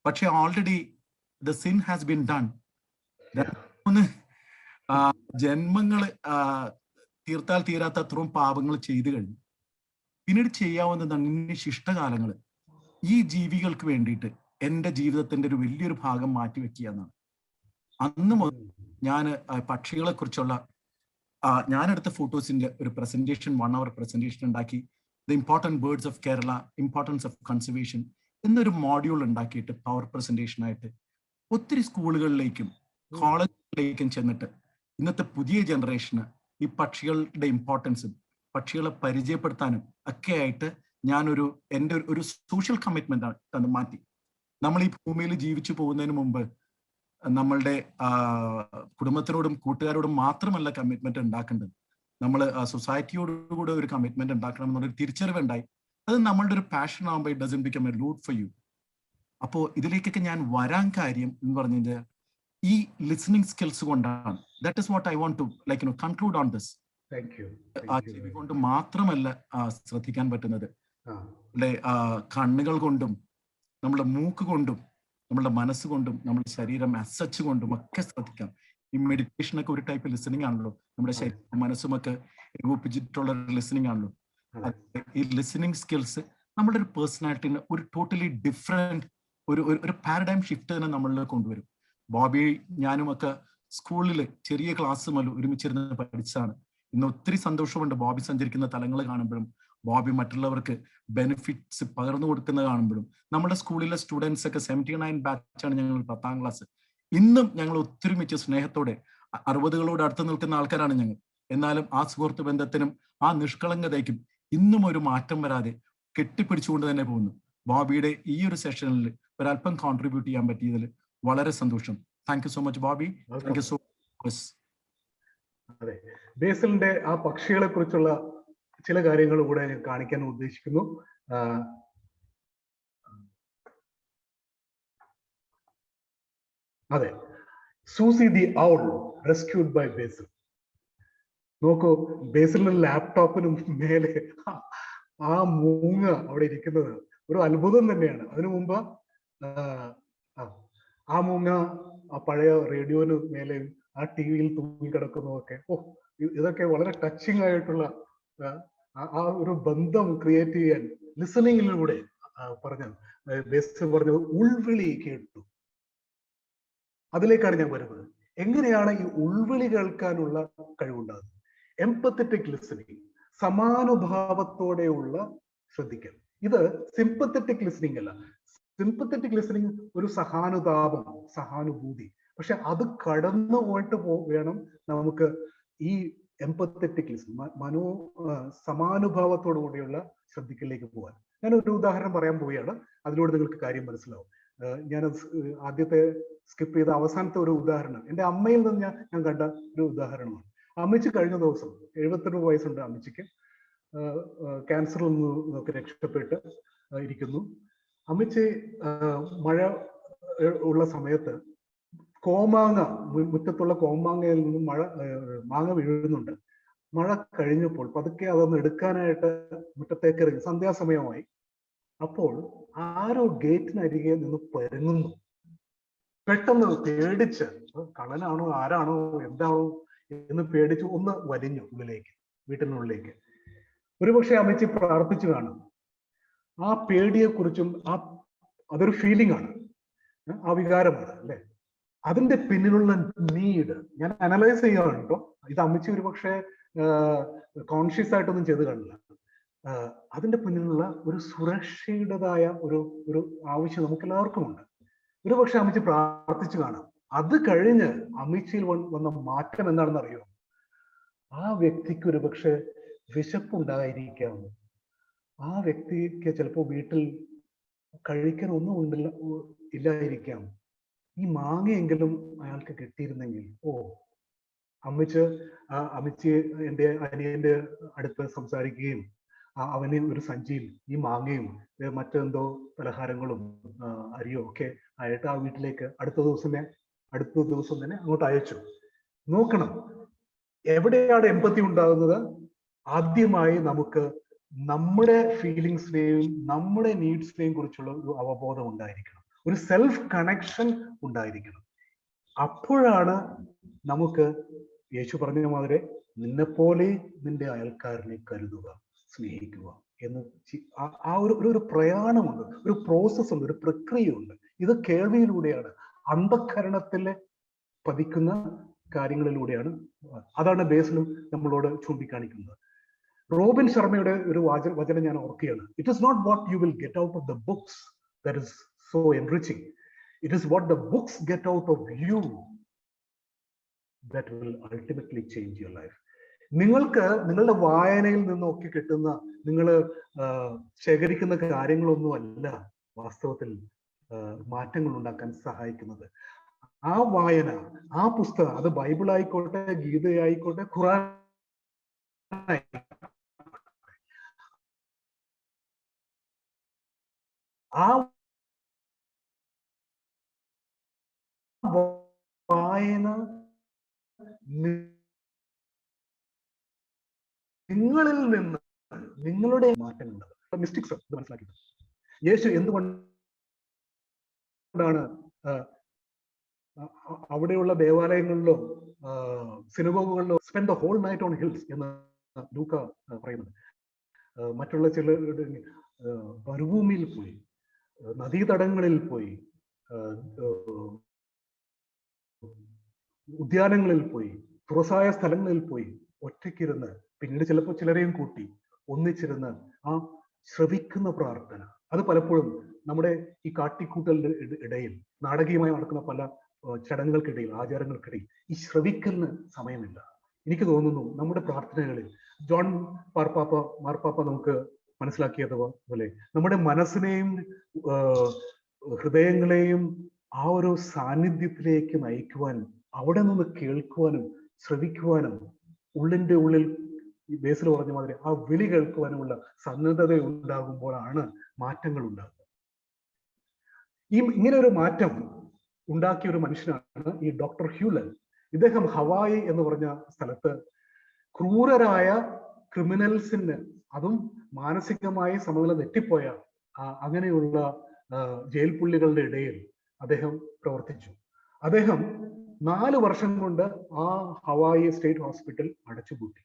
പക്ഷെ already the sin has been done. 3 ജന്മങ്ങള് തീർത്താൽ തീരാത്ത അത്രയും പാപങ്ങൾ ചെയ്തു കഴിഞ്ഞു. പിന്നീട് ചെയ്യാവുന്നതാണ് ഇനി ശിഷ്ടകാലങ്ങൾ ഈ ജീവികൾക്ക് വേണ്ടിയിട്ട് എൻ്റെ ജീവിതത്തിന്റെ ഒരു വലിയൊരു ഭാഗം മാറ്റിവെക്കുക എന്നാണ്. അന്ന് മുതൽ ഞാൻ പക്ഷികളെ കുറിച്ചുള്ള ഞാനെടുത്ത ഫോട്ടോസിന്റെ ഒരു പ്രസന്റേഷൻ 1 hour പ്രസന്റേഷൻ ഉണ്ടാക്കി. The important birds of Kerala, importance of conservation എന്നൊരു മോഡ്യൂൾ ഉണ്ടാക്കിയിട്ട് പവർ പ്രസന്റേഷൻ ആയിട്ട് ഒത്തിരി സ്കൂളുകളിലേക്കും കോളേജുകളിലേക്കും ചെന്നിട്ട് ഇന്നത്തെ പുതിയ ജനറേഷന് ഈ പക്ഷികളുടെ ഇമ്പോർട്ടൻസും പക്ഷികളെ പരിചയപ്പെടുത്താനും ഒക്കെ ആയിട്ട് ഞാനൊരു എൻ്റെ ഒരു സോഷ്യൽ കമ്മിറ്റ്മെന്റ് മാറ്റി. നമ്മൾ ഈ ഭൂമിയിൽ ജീവിച്ചു പോകുന്നതിന് മുമ്പ് നമ്മളുടെ കുടുംബത്തിനോടും കൂട്ടുകാരോടും മാത്രമല്ല കമ്മിറ്റ്മെന്റ് ഉണ്ടാക്കേണ്ടത്, നമ്മൾ സൊസൈറ്റിയോടുകൂടെ ഒരു കമ്മിറ്റ്മെന്റ് ഉണ്ടാക്കണം എന്നുള്ളൊരു തിരിച്ചറിവുണ്ടായി. അത് നമ്മളുടെ ഒരു പാഷൻ ആകുമ്പോൾ it doesn't become a route for you. അപ്പോൾ ഇതിലേക്കൊക്കെ ഞാൻ വരാൻ കാര്യം എന്ന് പറഞ്ഞത് ഈ ലിസണിങ് സ്കിൽസ് കൊണ്ടാണ്. That is what I want to like conclude on this. ചെവി കൊണ്ട് മാത്രമല്ല ശ്രദ്ധിക്കാൻ പറ്റുന്നത്, നമ്മുടെ കണ്ണുകൾ കൊണ്ടും നമ്മുടെ മൂക്ക് കൊണ്ടും നമ്മളുടെ മനസ്സുകൊണ്ടും നമ്മുടെ ശരീരം അസച്ച് കൊണ്ടും ഒക്കെ ശ്രദ്ധിക്കാം. ഈ മെഡിറ്റേഷനൊക്കെ ഒരു ടൈപ്പ് ലിസണിങ് ആണല്ലോ. നമ്മുടെ ശരീരം മനസ്സുമൊക്കെ ഏകോപിച്ചിട്ടുള്ള ലിസണിങ് ആണല്ലോ. ഈ ലിസണിങ് സ്കിൽസ് നമ്മുടെ ഒരു പേഴ്സണാലിറ്റിന് ഒരു ടോട്ടലി ഡിഫറെന്റ് ഒരു പാരഡൈം ഷിഫ്റ്റ് തന്നെ നമ്മളിൽ കൊണ്ടുവരും. ബോബി ഞാനും ഒക്കെ സ്കൂളിൽ ചെറിയ ക്ലാസ് മുതൽ ഒരുമിച്ചിരുന്ന് പഠിച്ചതാണ്. ഇന്ന് ഒത്തിരി സന്തോഷമുണ്ട് ബോബി സഞ്ചരിക്കുന്ന തലങ്ങൾ കാണുമ്പോഴും, ബോബി മറ്റുള്ളവർക്ക് ബെനിഫിറ്റ്സ് പകർന്നു കൊടുക്കുന്നത് കാണുമ്പോഴും. നമ്മുടെ സ്കൂളിലെ സ്റ്റുഡൻസ് ഒക്കെ 79 ബാച്ചാണ് ഞങ്ങൾ 10ാം ക്ലാസ്. ഇന്നും ഞങ്ങൾ ഒത്തൊരുമിച്ച് സ്നേഹത്തോടെ 60കളോട് അടുത്ത് നിൽക്കുന്ന ആൾക്കാരാണ് ഞങ്ങൾ. എന്നാലും ആ സുഹൃത്ത് ബന്ധത്തിനും ആ നിഷ്കളങ്കതയ്ക്കും ഇന്നും ഒരു മാറ്റം വരാതെ കെട്ടിപ്പിടിച്ചുകൊണ്ട് തന്നെ പോകുന്നു. ബോബിയുടെ ഈ ഒരു സെഷനിൽ ഒരല്പം കോൺട്രിബ്യൂട്ട് ചെയ്യാൻ പറ്റിയതിൽ വളരെ സന്തോഷം. Thank you so much Bobby. Thank you so much. അതെ, ബേസിലിന്റെ ആ പക്ഷികളെ കുറിച്ചുള്ള ചില കാര്യങ്ങൾ കൂടെ ഞാൻ കാണിക്കാൻ ഉദ്ദേശിക്കുന്നു. അതെ, Susie the owl rescued by Basil. നോക്കൂ, ബേസിലിന്റെ ലാപ്ടോപ്പിനും മേലെ ആ മൂങ്ങ അവിടെ ഇരിക്കുന്നത് ഒരു അത്ഭുതം തന്നെയാണ്. അതിനു മുമ്പ് ആ മൂങ്ങ ആ പഴയ റേഡിയോന് മേലെയും ആ ടി വിയിൽ തൂങ്ങിക്കിടക്കുന്നതൊക്കെ, ഇതൊക്കെ വളരെ ടച്ചിങ് ആയിട്ടുള്ള ആ ഒരു ബന്ധം ക്രിയേറ്റ് ചെയ്യാൻ ലിസണിങ്ങിലൂടെ ബേസിൽ പറഞ്ഞത് ഉൾവിളി കേട്ടു. അതിലേക്കാണ് ഞാൻ വരുന്നത്. എങ്ങനെയാണ് ഈ ഉൾവിളി കേൾക്കാനുള്ള കഴിവുണ്ടാകുന്നത്? Empathetic listening, സമാനുഭാവത്തോടെയുള്ള ശ്രദ്ധിക്കൽ. ഇത് സിംപത്തറ്റിക് ലിസണിങ് അല്ല. സിംപത്തറ്റിക് ലിസണിങ് ഒരു സഹാനുതാപം, സഹാനുഭൂതി. പക്ഷെ അത് കടന്നു പോയിട്ട് വേണം നമുക്ക് ഈ എംപത്തറ്റിക് ലിസണിങ്, സമാനുഭാവത്തോടു കൂടിയുള്ള ശ്രദ്ധിക്കലിലേക്ക് പോകാൻ. ഞാനൊരു ഉദാഹരണം പറയാൻ പോവുകയാണ്, അതിലൂടെ നിങ്ങൾക്ക് കാര്യം മനസ്സിലാവും. ഞാൻ ആദ്യത്തെ സ്കിപ്പ് ചെയ്ത അവസാനത്തെ ഒരു ഉദാഹരണം എൻ്റെ അമ്മയിൽ നിന്ന് ഞാൻ കണ്ട ഒരു ഉദാഹരണമാണ്. അമ്മച്ചി കഴിഞ്ഞ ദിവസം 72 വയസ്സുണ്ട് അമ്മച്ചിക്ക്. ക്യാൻസറിൽ നിന്നൊക്കെ രക്ഷപ്പെട്ട് ഇരിക്കുന്നു. അമ്മച്ചി മഴ ഉള്ള സമയത്ത് കോമാങ്ങ, മുറ്റത്തുള്ള കോമാങ്ങയിൽ നിന്നും മാങ്ങ വീഴുന്നുണ്ട്. മഴ കഴിഞ്ഞപ്പോൾ പതുക്കെ അതൊന്ന് എടുക്കാനായിട്ട് മുറ്റത്തേക്ക് ഇറങ്ങി. സന്ധ്യാസമയമായി. അപ്പോൾ ആരോ ഗേറ്റിനരികെ നിന്ന് പരുങ്ങുന്നു. പെട്ടെന്ന് പേടിച്ച്, കള്ളനാണോ ആരാണോ എന്താണോ എന്ന് പേടിച്ച് ഒന്ന് വലിഞ്ഞു ഉള്ളിലേക്ക്, വീട്ടിനുള്ളിലേക്ക്. ഒരുപക്ഷെ അമ്മച്ചി പ്രാർത്ഥിച്ചു കാണും. ആ പേടിയെക്കുറിച്ചും അതൊരു ഫീലിംഗ് ആണ്, ആ വികാരമാണ് അല്ലെ. അതിന്റെ പിന്നിലുള്ള നീഡ് ഞാൻ അനലൈസ് ചെയ്യുകയാണ് കേട്ടോ. ഇത് അമ്മച്ചി ഒരുപക്ഷെ കോൺഷ്യസ് ആയിട്ടൊന്നും ചെയ്ത് കാണില്ല. അതിന്റെ പിന്നിലുള്ള ഒരു സുരക്ഷയുടേതായ ഒരു ആവശ്യം നമുക്ക് എല്ലാവർക്കും ഉണ്ട്. ഒരുപക്ഷെ അമ്മച്ചി പ്രാർത്ഥിച്ചു കാണാം. അത് കഴിഞ്ഞ് അമ്മച്ചിയിൽ വന്ന മാറ്റം എന്താണെന്ന് അറിയോ? ആ വ്യക്തിക്ക് ഒരുപക്ഷെ വിശപ്പുണ്ടായിരിക്കാം. ആ വ്യക്തിക്ക് ചിലപ്പോൾ വീട്ടിൽ കഴിക്കാൻ ഒന്നും ഇല്ലായിരിക്കാം. ഈ മാങ്ങയെങ്കിലും അയാൾക്ക് കിട്ടിയിരുന്നെങ്കിൽ, അമ്മച്ചി എൻ്റെ അനിയന്റെ അടുത്ത് സംസാരിക്കുകയും അവന് ഒരു സഞ്ചിയിൽ ഈ മാങ്ങയും മറ്റെന്തോ പലഹാരങ്ങളും അരിയോ ഒക്കെ ആയിട്ട് ആ വീട്ടിലേക്ക് അടുത്ത ദിവസം തന്നെ അങ്ങോട്ട് അയച്ചു. നോക്കണം, എവിടെയാണ് എമ്പത്തി ഉണ്ടാകുന്നത്? ആദ്യമായി നമുക്ക് നമ്മുടെ ഫീലിങ്സിനെയും നമ്മുടെ നീഡ്സിനെയും കുറിച്ചുള്ള ഒരു അവബോധം ഉണ്ടായിരിക്കണം, ഒരു സെൽഫ് കണക്ഷൻ ഉണ്ടായിരിക്കണം. അപ്പോഴാണ് നമുക്ക് യേശു പറഞ്ഞ മാതിരി നിന്നെപ്പോലെ നിന്റെ അയൽക്കാരനെ കരുതുക, സ്നേഹിക്കുക എന്ന് ആ ഒരു പ്രയാണമുണ്ട്, ഒരു പ്രോസസ് ഉണ്ട്, ഒരു പ്രക്രിയയുണ്ട്. ഇത് കേൾവിയിലൂടെയാണ്, അന്ധകരണത്തിലെ പതിക്കുന്ന കാര്യങ്ങളിലൂടെയാണ്. അതാണ് ബേസിലും നമ്മളോട് ചൂണ്ടിക്കാണിക്കുന്നത്. റോബിൻ ശർമ്മയുടെ ഒരു വചനം ഞാൻ ഓർക്കുകയാണ്. It is not what you will get out of the books that is so enriching, it is what the books get out of you that will ultimately change your life. നിങ്ങൾക്ക് നിങ്ങളുടെ വായനയിൽ നിന്നൊക്കെ കിട്ടുന്ന, നിങ്ങൾ ശേഖരിക്കുന്ന കാര്യങ്ങളൊന്നും അല്ല വാസ്തവത്തിൽ മാറ്റങ്ങൾ ഉണ്ടാക്കാൻ സഹായിക്കുന്നത്. ആ വായന, ആ പുസ്തകം, അത് ബൈബിൾ ആയിക്കോട്ടെ, ഗീതയായിക്കോട്ടെ, ഖുറാൻ, ആ വായന നിങ്ങളിൽ നിന്ന് നിങ്ങളുടെ മാറ്റങ്ങൾ മിസ്റ്റിക്സ് മനസ്സിലാക്കിയത്. യേശു എന്തുകൊണ്ടാണ് അവിടെയുള്ള ദേവാലയങ്ങളിലോ സിനഗോഗുകളിലോ spend the whole night on hills എന്ന് ലൂക്ക പറയുന്നത്? മറ്റുള്ള ചിലരുടെ മരുഭൂമിയിൽ പോയി, നദീതടങ്ങളിൽ പോയി, ഉദ്യാനങ്ങളിൽ പോയി, തുറസായ സ്ഥലങ്ങളിൽ പോയി ഒറ്റയ്ക്കിരുന്ന്, പിന്നീട് ചിലപ്പോൾ ചിലരെയും കൂട്ടി ഒന്നിച്ചിരുന്ന് ആ ശ്രവിക്കുന്ന പ്രാർത്ഥന, അത് പലപ്പോഴും നമ്മുടെ ഈ കാട്ടിക്കൂട്ടലിന്റെ ഇടയിൽ, നാടകീയമായി നടക്കുന്ന പല ചടങ്ങുകൾക്കിടയിൽ, ആചാരങ്ങൾക്കിടയിൽ ഈ ശ്രവിക്കലിന് സമയമില്ല. എനിക്ക് തോന്നുന്നു നമ്മുടെ പ്രാർത്ഥനകളിൽ ജോൺ മാർപ്പാപ്പ നമുക്ക് മനസ്സിലാക്കിയതുപോലെ നമ്മുടെ മനസ്സിനെയും ഹൃദയങ്ങളെയും ആ ഒരു സാന്നിധ്യത്തിലേക്ക് നയിക്കുവാനും അവിടെ നിന്ന് കേൾക്കുവാനും ശ്രവിക്കുവാനും ഉള്ളിന്റെ ഉള്ളിൽ ബേസിൽ പറഞ്ഞ മാതിരി ആ വിളി കേൾക്കുവാനുമുള്ള സന്നദ്ധത ഉണ്ടാകുമ്പോഴാണ് മാറ്റങ്ങൾ ഉണ്ടാകുന്നത്. ഇങ്ങനെ ഒരു മാറ്റം ഉണ്ടാക്കിയ ഒരു മനുഷ്യനാണ് ഈ ഡോക്ടർ ഹ്യൂലൻ. ഇദ്ദേഹം ഹവായി എന്ന് പറഞ്ഞ സ്ഥലത്ത് ക്രൂരരായ ക്രിമിനൽസിന്, അതും മാനസികമായി സമനില തെറ്റിപ്പോയ അങ്ങനെയുള്ള ജയിൽ പുള്ളികളുടെ ഇടയിൽ അദ്ദേഹം പ്രവർത്തിച്ചു. അദ്ദേഹം 4 വർഷം കൊണ്ട് ആ ഹവായി സ്റ്റേറ്റ് ഹോസ്പിറ്റൽ അടച്ചുപൂട്ടി.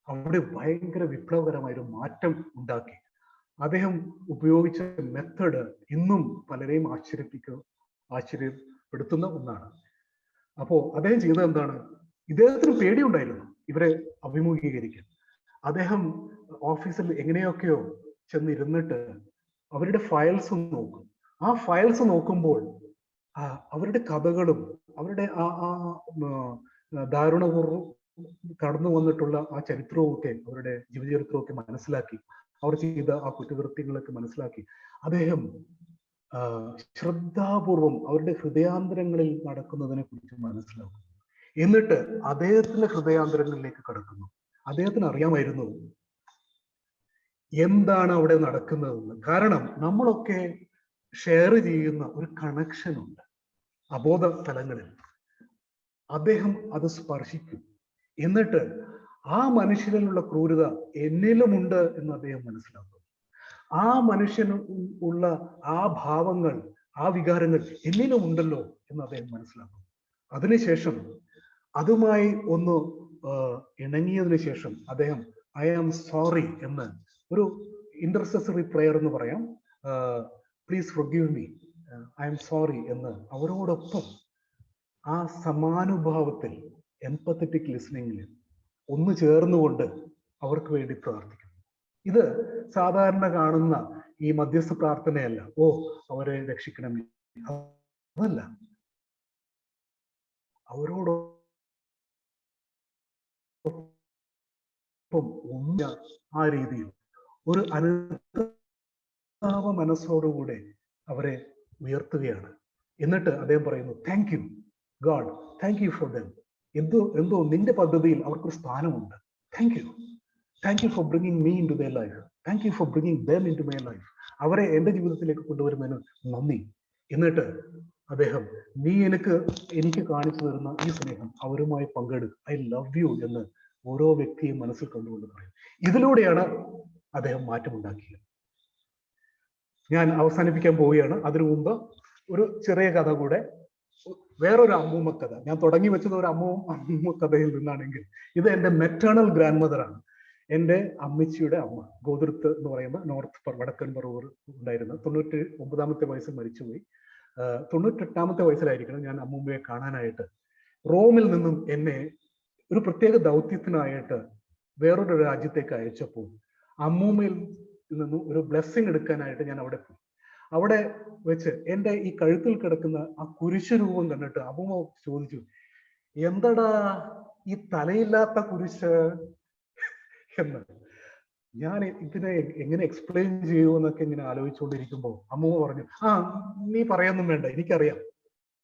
അവിടെ ഭയങ്കര വിപ്ലവകരമായൊരു മാറ്റം ഉണ്ടാക്കി. അദ്ദേഹം ഉപയോഗിച്ച മെത്തേഡ് ഇന്നും പലരെയും ആശ്ചര്യപ്പെടുത്തുന്ന ഒന്നാണ്. അപ്പോ അദ്ദേഹം ചെയ്തത് എന്താണ്? ഇദ്ദേഹത്തിന് പേടിയുണ്ടായിരുന്നു ഇവരെ അഭിമുഖീകരിക്കാൻ. അദ്ദേഹം ഓഫീസിൽ എങ്ങനെയൊക്കെയോ ചെന്നിരുന്നിട്ട് അവരുടെ ഫയൽസ് നോക്കും. ആ ഫയൽസ് നോക്കുമ്പോൾ അവരുടെ കഥകളും അവരുടെ ദാരുണപൂർവ്വം കടന്നു വന്നിട്ടുള്ള ആ ചരിത്രവും ഒക്കെ, അവരുടെ ജീവചരിത്രവും ഒക്കെ മനസ്സിലാക്കി, അവർ ചെയ്ത ആ കുറ്റകൃത്യങ്ങളൊക്കെ മനസ്സിലാക്കി അദ്ദേഹം ശ്രദ്ധാപൂർവം അവരുടെ ഹൃദയാന്തരങ്ങളിൽ നടക്കുന്നതിനെ കുറിച്ച് മനസ്സിലാക്കുന്നു. എന്നിട്ട് അദ്ദേഹത്തിന്റെ ഹൃദയാന്തരങ്ങളിലേക്ക് കടക്കുന്നു. അദ്ദേഹത്തിന് അറിയാമായിരുന്നു എന്താണ് അവിടെ നടക്കുന്നതെന്ന്. കാരണം നമ്മളൊക്കെ ഷെയർ ചെയ്യുന്ന ഒരു കണക്ഷൻ ഉണ്ട് അബോധ തലങ്ങളിൽ. അദ്ദേഹം അത് സ്പർശിക്കും. എന്നിട്ട് ആ മനുഷ്യനിലുള്ള ക്രൂരത എന്നിലുമുണ്ട് എന്ന് അദ്ദേഹം മനസ്സിലാക്കും. ആ മനുഷ്യന് ഉള്ള ആ ഭാവങ്ങൾ, ആ വികാരങ്ങൾ എന്നിലും ഉണ്ടല്ലോ എന്ന് അദ്ദേഹം മനസ്സിലാക്കും. അതിനുശേഷം അതുമായി ഒന്ന് ഇണങ്ങിയതിനു ശേഷം അദ്ദേഹം ഐ ആം സോറി എന്ന് ഒരു ഇന്റർസെസറി പ്രെയർ എന്ന് പറയാം, please forgive me, I am sorry എന്ന് അവരോടൊപ്പം ആ സമാനുഭാവത്തിൽ, എംപത്തറ്റിക് ലിസണിങ്ങിൽ ഒന്ന് ചേർന്നുകൊണ്ട് അവർക്ക് വേണ്ടി പ്രാർത്ഥിക്കുന്നു. ഇത് സാധാരണ കാണുന്ന ഈ മധ്യസ്ഥ പ്രാർത്ഥനയല്ല, അവരെ രക്ഷിക്കണമേ, അതല്ല, അവരോടൊപ്പം ആ രീതിയിൽ ഒരു അനുതാപ മനസ്സോടുകൂടെ അവരെ ഉയർത്തുകയാണ്. എന്നിട്ട് അദ്ദേഹം പറയുന്നു, thank you God, thank you for them. എന്തോ നിന്റെ പദ്ധതിയിൽ അവർക്കൊരു സ്ഥാനമുണ്ട്. Thank you for bringing me into their life, thank you for bringing them into my life. അവരെ എന്റെ ജീവിതത്തിലേക്ക് കൊണ്ടുവരുന്നതിന് നന്ദി. എന്നിട്ട് അദ്ദേഹം, നീ എനിക്ക് കാണിച്ചു തരുന്ന ഈ സ്നേഹം അവരുമായി പങ്കെടുക്കുക, ഐ ലവ് യു എന്ന് ഓരോ വ്യക്തിയും മനസ്സിൽ കണ്ടുകൊണ്ട് പറയും. ഇതിലൂടെയാണ് അദ്ദേഹം മാറ്റമുണ്ടാക്കിയത്. ഞാൻ അവസാനിപ്പിക്കാൻ പോവുകയാണ്. അതിനു മുമ്പ് ഒരു ചെറിയ കഥ കൂടെ, വേറൊരു അമ്മൂമ്മ കഥ. ഞാൻ തുടങ്ങി വെച്ചത് ഒരു അമ്മൂമ്മ കഥയിൽ നിന്നാണെങ്കിൽ, ഇത് എൻ്റെ മെറ്റേണൽ ഗ്രാൻഡ് മദറാണ്. എൻ്റെ അമ്മച്ചിയുടെ അമ്മ, ഗോതിർത്ത് എന്ന് പറയുന്ന നോർത്ത് വടക്കൻ പറവൂർ ഉണ്ടായിരുന്ന, 99-ാമത്തെ വയസ്സിൽ മരിച്ചുപോയി. 98-ാമത്തെ വയസ്സിലായിരിക്കണം ഞാൻ അമ്മൂമ്മയെ കാണാനായിട്ട് റോമിൽ നിന്നും എന്നെ ഒരു പ്രത്യേക ദൗത്യത്തിനായിട്ട് വേറൊരു രാജ്യത്തേക്ക് അയച്ചപ്പോൾ അമ്മൂമ്മയിൽ നിന്നും ഒരു ബ്ലെസ്സിങ് എടുക്കാനായിട്ട് ഞാൻ അവിടെ പോയി. അവിടെ വെച്ച് എൻ്റെ ഈ കഴുത്തിൽ കിടക്കുന്ന ആ കുരിശ് രൂപം കണ്ടിട്ട് അമ്മൂമ്മ ചോദിച്ചു, എന്തടാ ഈ തലയില്ലാത്ത കുരിശ് എന്ന്. ഞാൻ ഇതിനെ എങ്ങനെ എക്സ്പ്ലെയിൻ ചെയ്യുമെന്നൊക്കെ ഇങ്ങനെ ആലോചിച്ചുകൊണ്ടിരിക്കുമ്പോൾ അമ്മൂമ്മ പറഞ്ഞു, ആ നീ പറയൊന്നും വേണ്ട, എനിക്കറിയാം.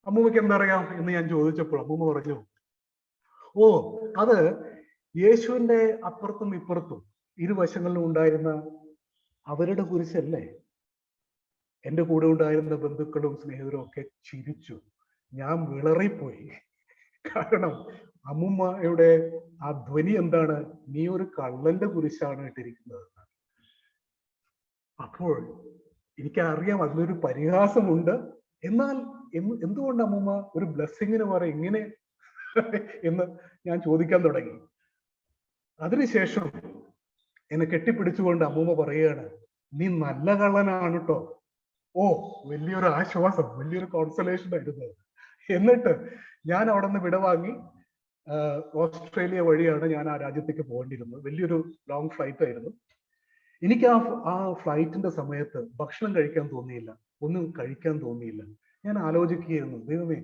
അമ്മൂമ്മയ്ക്ക് എന്തറിയാം എന്ന് ഞാൻ ചോദിച്ചപ്പോൾ അമ്മൂമ്മ പറഞ്ഞു, ഓ അത് യേശുവിന്റെ അപ്പുറത്തും ഇപ്പുറത്തും ഇരുവശങ്ങളിലും ഉണ്ടായിരുന്ന അവരുടെ കുരിശല്ലേ. എൻ്റെ കൂടെ ഉണ്ടായിരുന്ന ബന്ധുക്കളും സ്നേഹിതരും ഒക്കെ ചിരിച്ചു. ഞാൻ വിളറിപ്പോയി. കാരണം അമ്മുമ്മയുടെ ആ ധ്വനി എന്താണ്, നീ ഒരു കള്ളന്റെ കുരിശാണ് ഇട്ടിരിക്കുന്നത്. അപ്പോൾ എനിക്കറിയാം അതിലൊരു പരിഹാസമുണ്ട്. എന്നാൽ എന്തുകൊണ്ട് അമ്മുമ്മ ഒരു ബ്ലെസ്സിങ്ങിന് പറയും ഇങ്ങനെ എന്ന് ഞാൻ ചോദിക്കാൻ തുടങ്ങി. അതിനുശേഷം എന്നെ കെട്ടിപ്പിടിച്ചുകൊണ്ട് അമ്മൂമ്മ പറയുകയാണ്, നീ നല്ല കള്ളനാണ് കേട്ടോ. ഓ, വലിയൊരു ആശ്വാസം, വലിയൊരു കോൺസലേഷൻ ആയിരുന്നു. എന്നിട്ട് ഞാൻ അവിടെ നിന്ന് വിടവാങ്ങി ഓസ്ട്രേലിയ വഴിയാണ് ഞാൻ ആ രാജ്യത്തേക്ക് പോകേണ്ടിയിരുന്നത്. വലിയൊരു ലോങ് ഫ്ലൈറ്റ് ആയിരുന്നു. എനിക്ക് ആ ഫ്ലൈറ്റിന്റെ സമയത്ത് ഭക്ഷണം കഴിക്കാൻ തോന്നിയില്ല, ഒന്നും കഴിക്കാൻ തോന്നിയില്ല. ഞാൻ ആലോചിക്കുകയായിരുന്നു, ദൈവമേ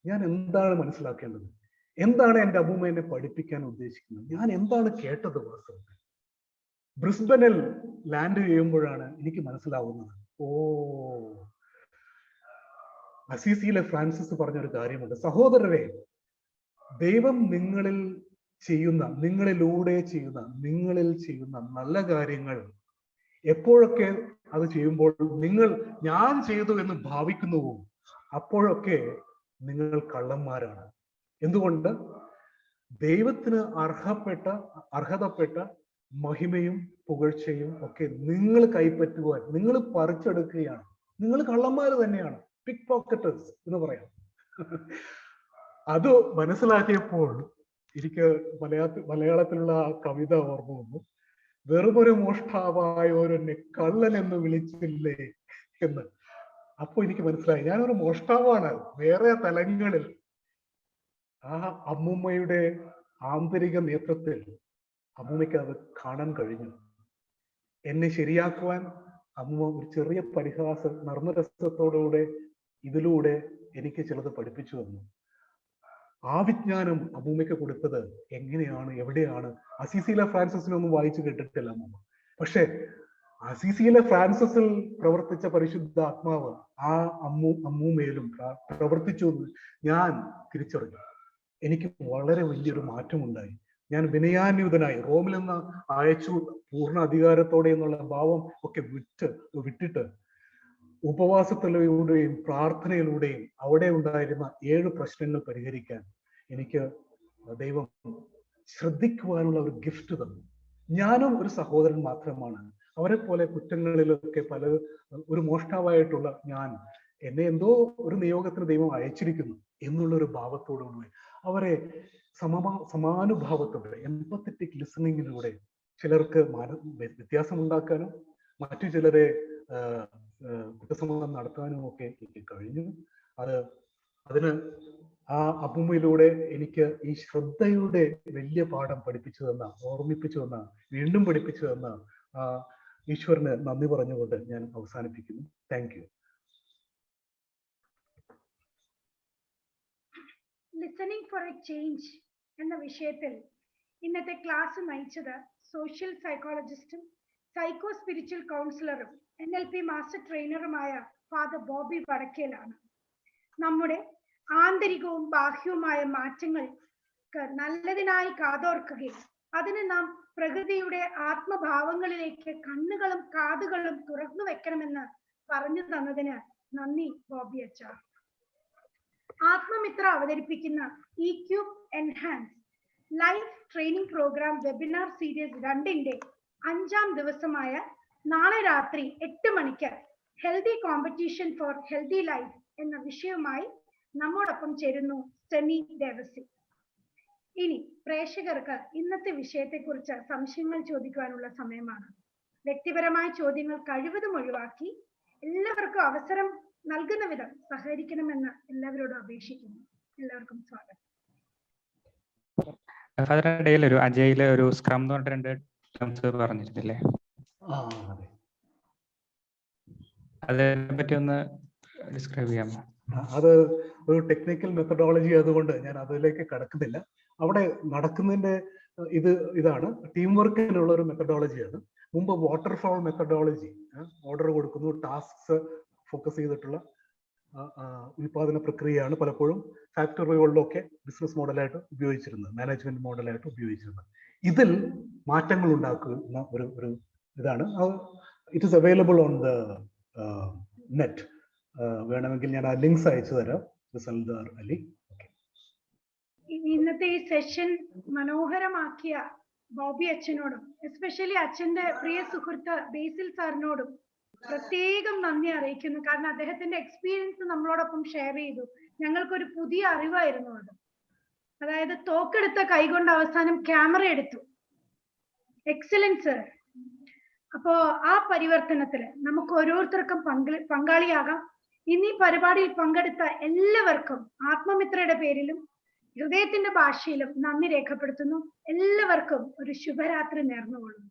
ഞാൻ എന്താണ് മനസ്സിലാക്കേണ്ടത്, എന്താണ് എൻ്റെ അമ്മൂമ്മ എന്നെ പഠിപ്പിക്കാൻ ഉദ്ദേശിക്കുന്നത്, ഞാൻ എന്താണ് കേട്ടത്. വാസ്തവത്തിൽ ബ്രിസ്ബനിൽ ലാൻഡ് ചെയ്യുമ്പോഴാണ് എനിക്ക് മനസ്സിലാവുന്നത്, ഓ, അസീസിയിലെ ഫ്രാൻസിസ് പറഞ്ഞൊരു കാര്യമുണ്ട്, സഹോദരരെ, ദൈവം നിങ്ങളിൽ ചെയ്യുന്ന നല്ല കാര്യങ്ങൾ എപ്പോഴൊക്കെ അത് ചെയ്യുമ്പോൾ ഞാൻ ചെയ്തു എന്ന് ഭാവിക്കുന്നുവോ അപ്പോഴൊക്കെ നിങ്ങൾ കള്ളന്മാരാണ്. എന്തുകൊണ്ട്? ദൈവത്തിന് അർഹതപ്പെട്ട മഹിമയും പുകഴ്ചയും ഒക്കെ നിങ്ങൾ കൈപ്പറ്റുവാൻ നിങ്ങൾ പറിച്ചെടുക്കുകയാണ്. നിങ്ങൾ കള്ളന്മാര് തന്നെയാണ്, പിക് പോക്കറ്റേഴ്സ് എന്ന് പറയാം. അത് മനസ്സിലാക്കിയപ്പോൾ എനിക്ക് മലയാളത്തിലുള്ള ആ കവിത ഓർമ്മ വന്നു. വെറുമൊരു മോഷ്ടാവായ ഓരോന്നെ കള്ളൻ എന്ന് വിളിച്ചില്ലേ എന്ന്. അപ്പൊ എനിക്ക് മനസ്സിലായി ഞാനൊരു മോഷ്ടാവാണ് വേറെ തലങ്ങളിൽ. ആ അമ്മൂമ്മയുടെ ആന്തരിക നേതൃത്വത്തിൽ അമ്മൂമ്മയ്ക്ക് അത് കാണാൻ കഴിഞ്ഞു. എന്നെ ശരിയാക്കുവാൻ അമ്മൂമ്മ ഒരു ചെറിയ പരിഹാസം നർമ്മരസത്തോടുകൂടെ ഇതിലൂടെ എനിക്ക് ചിലത് പഠിപ്പിച്ചു തന്നു. ആ വിജ്ഞാനം അമ്മൂമ്മയ്ക്ക് കൊടുത്തത് എങ്ങനെയാണ്, എവിടെയാണ്? അസീസിയിലെ ഫ്രാൻസിസിനൊന്നും വായിച്ചു കേട്ടിട്ടില്ല അമ്മൂമ്മ. പക്ഷെ അസീസിയിലെ ഫ്രാൻസിസിൽ പ്രവർത്തിച്ച പരിശുദ്ധ ആത്മാവ് ആ അമ്മൂമ്മയിലും പ്രവർത്തിച്ചു എന്ന് ഞാൻ തിരിച്ചറിഞ്ഞു. എനിക്ക് വളരെ വലിയൊരു മാറ്റമുണ്ടായി. ഞാൻ വിനയാന്യുതനായി റോമിൽ നിന്ന് അയച്ചു പൂർണ്ണ അധികാരത്തോടെ എന്നുള്ള ഭാവം ഒക്കെ വിട്ടിട്ട് ഉപവാസത്തിലൂടെയും പ്രാർത്ഥനയിലൂടെയും അവിടെ ഉണ്ടായിരുന്ന 7 പ്രശ്നങ്ങൾ പരിഹരിക്കാൻ എനിക്ക് ദൈവം ശ്രദ്ധിക്കുവാനുള്ള ഒരു ഗിഫ്റ്റ് തന്നു. ഞാനും ഒരു സഹോദരൻ മാത്രമാണ്. അവരെ പോലെ കുറ്റങ്ങളിലൊക്കെ ഒരു മോഷ്ടാവായിട്ടുള്ള എന്നെ എന്തോ ഒരു നിയോഗത്തിന് ദൈവം അയച്ചിരിക്കുന്നു എന്നുള്ളൊരു ഭാവത്തോടുകൂടി അവരെ സമാനുഭാവത്തോടെ എംപത്തറ്റിക് ലിസണിങ്ങിലൂടെ ചിലർക്ക് വ്യത്യാസമുണ്ടാക്കാനും മറ്റു ചിലരെ കുറ്റസമ്മതം നടത്താനും ഒക്കെ എനിക്ക് കഴിഞ്ഞു. അതിന് ആ അമ്മൂമ്മയിലൂടെ എനിക്ക് ഈ ശ്രദ്ധയുടെ വലിയ പാഠം ഓർമ്മിപ്പിച്ചു തന്ന വീണ്ടും പഠിപ്പിച്ചു തന്ന ഈശ്വരന് നന്ദി പറഞ്ഞുകൊണ്ട് ഞാൻ അവസാനിപ്പിക്കുന്നു. Thank you. Listening for a change എന്ന വിഷയത്തിൽ ഇന്നത്തെ ക്ലാസ് നയിച്ചത് സോഷ്യൽ സൈക്കോളജിസ്റ്റും സൈക്കോ സ്പിരിച്വൽ കൗൺസിലറും NLP മാസ്റ്റർ ട്രെയിനറുമായ ഫാദർ ബോബി വടക്കേലാണ്. നമ്മുടെ ആന്തരികവും ബാഹ്യവുമായ മാറ്റങ്ങൾക്ക് നല്ലതിനായി കാതോർക്കുകയും അതിന് നാം പ്രകൃതിയുടെ ആത്മഭാവങ്ങളിലേക്ക് കണ്ണുകളും കാതുകളും തുറന്നു വെക്കണമെന്ന് പറഞ്ഞു തന്നതിന് നന്ദി ബോബി അച്ഛ. ആത്മമിത്ര അവതരിപ്പിക്കുന്ന EQ enhance life training program webinar series 2ന്റെ 5ാം ദിവസമായ നാളെ രാത്രി 8 മണിക്ക് healthy competition for healthy life എന്ന വിഷയവുമായി നമ്മോടൊപ്പം ചേരുന്നു സ്റ്റെനി ദേവസി. ഇനി പ്രേക്ഷകർക്ക് ഇന്നത്തെ വിഷയത്തെക്കുറിച്ച് സംശയങ്ങൾ ചോദിക്കുവാനുള്ള സമയമാണ്. വ്യക്തിപരമായ ചോദ്യങ്ങൾ കഴിവതും ഒഴിവാക്കി എല്ലാവർക്കും അവസരം നൽകുന്ന വിധം സഹകരിക്കണമെന്ന് എല്ലാവരോടും അപേക്ഷിക്കുന്നു. എല്ലാവർക്കും സ്വാഗതം. ഇടയിൽ ഒരു അജയില് ഒരു സ്ക്രം എന്ന് പറഞ്ഞിട്ട് 2 ടേംസ് പറഞ്ഞിരുന്നില്ലേ? അതിനെ പറ്റി ഒന്ന് ഡിസ്ക്രൈബ് ചെയ്യാമോ? അത് ഒരു ടെക്നിക്കൽ മെത്തഡോളജി ആയതുകൊണ്ട് ഞാൻ അതിലേക്ക് കടക്കുന്നില്ല. അവിടെ നടക്കുന്നതിന്റെ ഇതാണ് ടീം വർക്കിനുള്ള ഒരു മെത്തഡോളജിയാണ്. മുമ്പ് വാട്ടർഫാൾ മെത്തഡോളജി, ഓർഡർ കൊടുക്കുന്നു, ടാസ്ക്സ് ഫോക്കസ് ചെയ്തിട്ടുള്ള ഉൽപാദന പ്രക്രിയയാണ് പലപ്പോഴും ഫാക്ടറികളിലൊക്കെ ബിസിനസ് മോഡലായിട്ട് ഉപയോഗിച്ചിരുന്നത്, മാനേജ്മെന്റ് മോഡലായിട്ട് ഉപയോഗിച്ചിരുന്നത്. ഇതിൽ മാറ്റങ്ങൾ ഉണ്ടാക്കുന്ന ഒരു ഇതാണ്. It is available on the net. വേണമെങ്കിൽ ഞാൻ ആ ലിങ്ക്സ് അയച്ചു തരാം. സൽദാർ അലി. ഇന്നത്തെ ഈ സെഷൻ മനോഹരമാക്കിയ ബോബി അച്ഛനോടും എസ്പെഷ്യലി അച്ഛന്റെ പ്രിയ സുഹൃത്ത് ബേസിൽ സാറിനോടും പ്രത്യേകം നന്ദി അറിയിക്കുന്നു. കാരണം അദ്ദേഹത്തിന്റെ എക്സ്പീരിയൻസ് നമ്മളോടൊപ്പം ഷെയർ ചെയ്തു. ഞങ്ങൾക്കൊരു പുതിയ അറിവായിരുന്നു അത്. അതായത് തോക്കെടുത്ത കൈകൊണ്ട് അവസാനം ക്യാമറ എടുത്തു. എക്സലൻസ്. അപ്പോ ആ പരിവർത്തനത്തില് നമുക്ക് ഓരോരുത്തർക്കും പങ്കാളിയാകാം. ഇന്നീ പരിപാടിയിൽ പങ്കെടുത്ത എല്ലാവർക്കും ആത്മമിത്രയുടെ പേരിലും ഹൃദയത്തിന്റെ ഭാഷയിലും നന്ദി രേഖപ്പെടുത്തുന്നു. എല്ലാവർക്കും ഒരു ശുഭരാത്രി നേർന്നുകൊള്ളുന്നു.